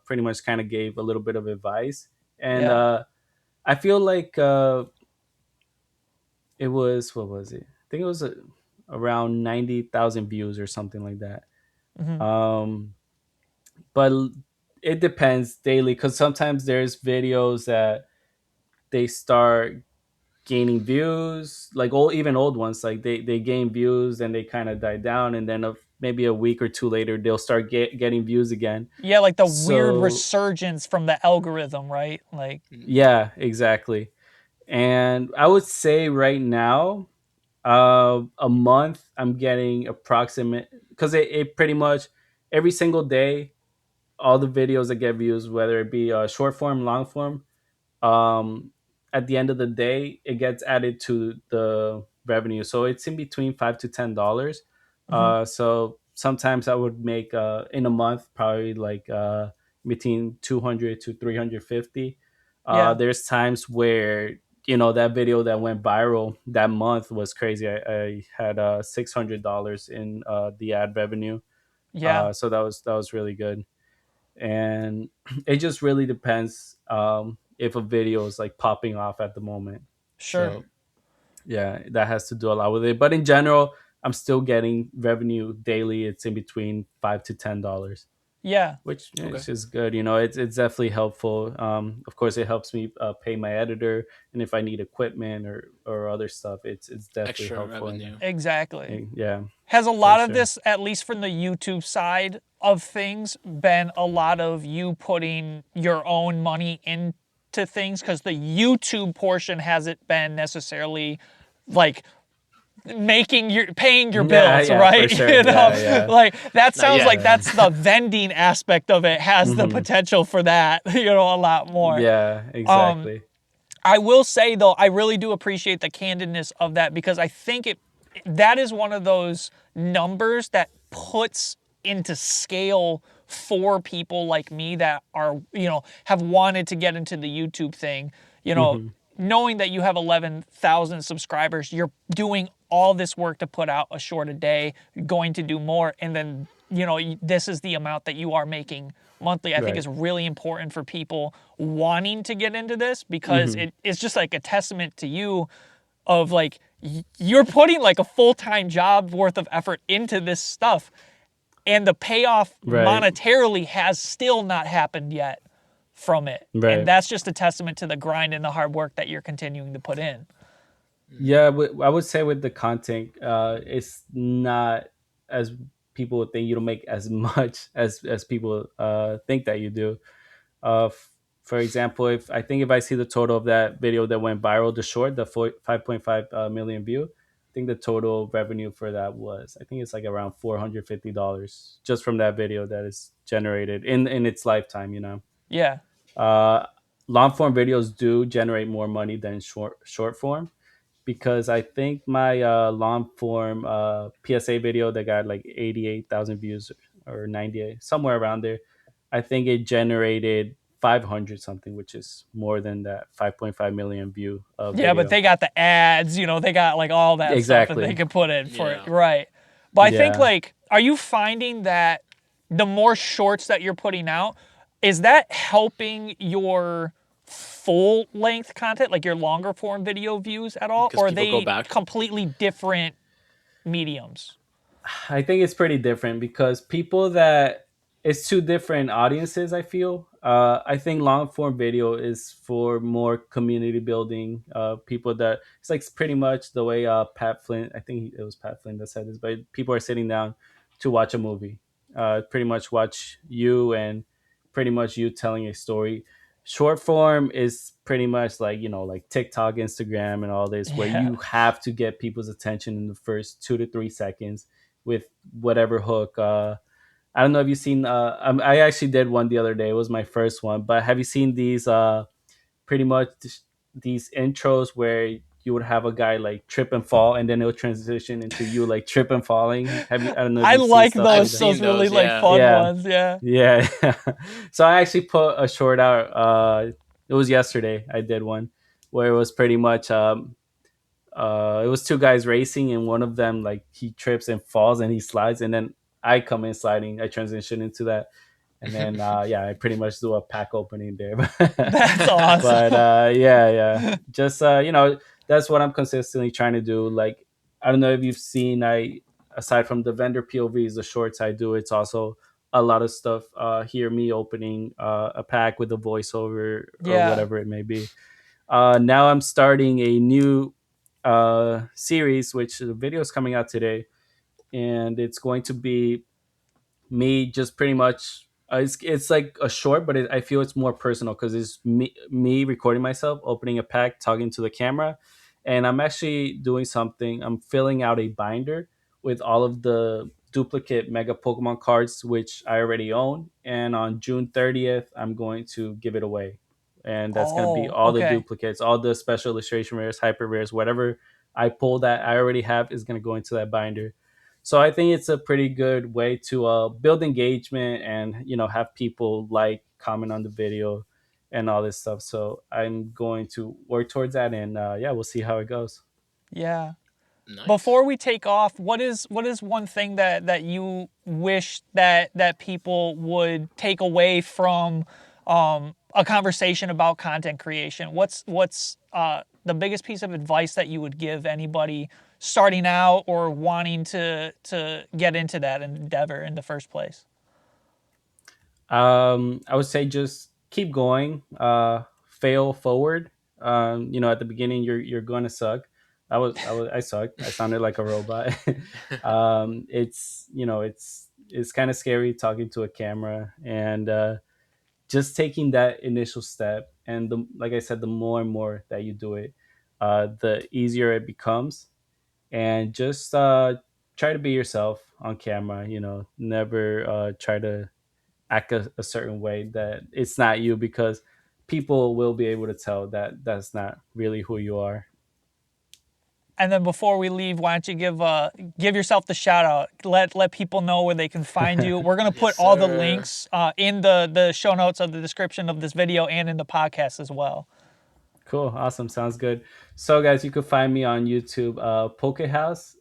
pretty much kind of gave a little bit of advice, and I feel like it was, what was it? I think it was around 90,000 views or something like that. But it depends daily, because sometimes there's videos that they start gaining views, like even old ones, like they gain views and they kind of die down, and then maybe a week or two later they'll start getting views again. Yeah, like the weird resurgence from the algorithm, right? Like, yeah, exactly. And I would say right now, a month I'm getting approximate, because it pretty much every single day, all the videos that get views, whether it be short form, long form, um, at the end of the day, it gets added to the revenue. So it's in between $5 to $10. So sometimes I would make in a month probably like between 200 to 350. There's times where that video that went viral that month was crazy. I had $600 in the ad revenue. So that was really good. And it just really depends if a video is like popping off at the moment. Sure. So yeah, that has to do a lot with it. But in general, I'm still getting revenue daily. It's in between $5 to $10. Yeah, which is good. It's definitely helpful. Of course, it helps me pay my editor, and if I need equipment or other stuff, it's definitely extra helpful. revenue. Exactly. Yeah. Has a lot of this, at least from the YouTube side of things, been a lot of you putting your own money into things? Because the YouTube portion hasn't been necessarily like paying your bills, right? For sure. Like that sounds like that's the vending aspect of it has the potential for that, a lot more. Yeah, exactly. I will say though, I really do appreciate the candidness of that, because I think that is one of those numbers that puts into scale for people like me that are, have wanted to get into the YouTube thing, knowing that you have 11,000 subscribers, you're doing all this work to put out a short a day, going to do more, and then, this is the amount that you are making monthly. I think is really important for people wanting to get into this, because it's just like a testament to you of like, you're putting like a full-time job worth of effort into this stuff, and the payoff monetarily has still not happened yet from it. And that's just a testament to the grind and the hard work that you're continuing to put in. Yeah, I would say with the content, it's not as people would think. You don't make as much as people think that you do. For example, if I see the total of that video that went viral, the short, the 5.5 million view, I think the total revenue for that was, I think it's like around $450 just from that video that is generated in its lifetime. Yeah. Long form videos do generate more money than short form, because I think my long form PSA video that got like 88,000 views or 98, somewhere around there, I think it generated 500 something, which is more than that 5.5 million view video. But they got the ads, they got like all that stuff that they could put in for it. Right. But I think like, are you finding that the more shorts that you're putting out, Is that helping your full length content, like your longer form video views at all? Or are they completely different mediums? I think it's pretty different because it's two different audiences. I feel. I think long form video is for more community building. People that it's like pretty much the way Pat Flynn. I think it was Pat Flynn that said this, but people are sitting down to watch a movie. Pretty much watch you and pretty much you telling a story. Short form is pretty much like like TikTok, Instagram, and all this, where you have to get people's attention in the first 2 to 3 seconds with whatever hook. I don't know if you've seen. I actually did one the other day. It was my first one. But have you seen these? Pretty much these intros where you would have a guy like trip and fall, and then it'll transition into you like trip and falling. Have you? I don't know. If I like those. Those really like fun ones. Yeah. Yeah. So I actually put a short out. It was yesterday. I did one where it was pretty much. It was two guys racing, and one of them like he trips and falls and he slides, and then I come in sliding. I transition into that, and then I pretty much do a pack opening there. That's awesome. But yeah, just that's what I'm consistently trying to do. Like I don't know if you've seen, aside from the vendor POVs, the shorts I do, it's also a lot of stuff. Here, me opening a pack with a voiceover or whatever it may be. Now I'm starting a new series, which the video is coming out today, and it's going to be me just pretty much. It's like a short, but I feel it's more personal because it's me recording myself opening a pack, talking to the camera, and I'm actually doing something. I'm filling out a binder with all of the duplicate Mega Pokemon cards, which I already own, and on June 30th, I'm going to give it away, and that's going to be all the duplicates, all the special illustration rares, hyper rares, whatever I pull that I already have is going to go into that binder. So I think it's a pretty good way to build engagement and have people like, comment on the video, and all this stuff. So I'm going to work towards that, and we'll see how it goes. Yeah. Nice. Before we take off, what is one thing that you wish that people would take away from a conversation about content creation? What's the biggest piece of advice that you would give anybody starting out or wanting to get into that endeavor in the first place? I would say just keep going, fail forward. At the beginning you're going to suck. I sucked. I sounded like a robot. It's kind of scary talking to a camera, and just taking that initial step, and like I said, the more and more that you do it, the easier it becomes. And just try to be yourself on camera. Never try to act a certain way that it's not you, because people will be able to tell that that's not really who you are. And then before we leave, why don't you give yourself the shout out? Let people know where they can find you. We're gonna put all the links in the show notes of the description of this video and in the podcast as well. Cool, awesome, sounds good. So guys, you could find me on YouTube, PokeHouse.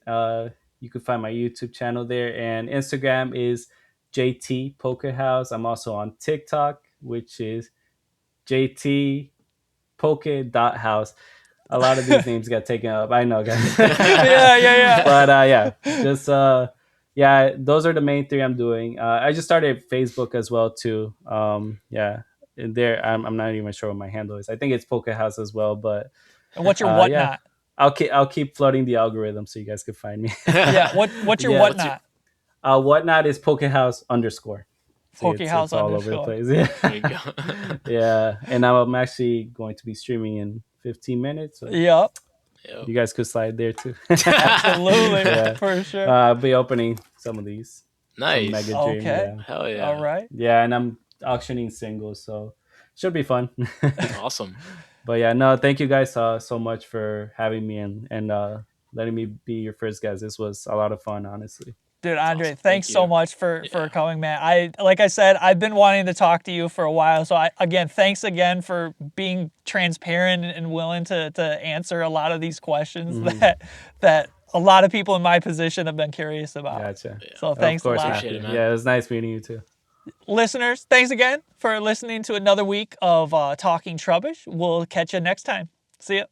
You could find my YouTube channel there, and Instagram is JT PokeHouse. I'm also on TikTok, which is JT Poke.house. A lot of these names got taken up. I know, guys. yeah. But just those are the main three I'm doing. I just started Facebook as well too. And there I'm not even sure what my handle is. I think it's PokeHouse as well. But and what's your whatnot? I'll keep flooding the algorithm so you guys can find me. What's your whatnot? Whatnot is PokeHouse _. PokeHouse it's all over the place. Yeah. There you go. Yeah, and I'm actually going to be streaming in 15 minutes. So yep. You guys could slide there too. Absolutely, for sure. I'll be opening some of these. Nice. Mega Dream. Okay. Yeah. Hell yeah. All right. Yeah, and I'm auctioning singles, so should be fun. Awesome. But yeah, no, thank you guys so much for having me and letting me be your first guest. This was a lot of fun, honestly. Dude, Andrey, awesome. Thanks so much for coming, man. Like I said, I've been wanting to talk to you for a while. So thanks again for being transparent and willing to answer a lot of these questions that a lot of people in my position have been curious about. Gotcha. So thanks a lot. Appreciate it, man. Yeah, it was nice meeting you too. Listeners, thanks again for listening to another week of Talking Trubbish. We'll catch you next time. See ya.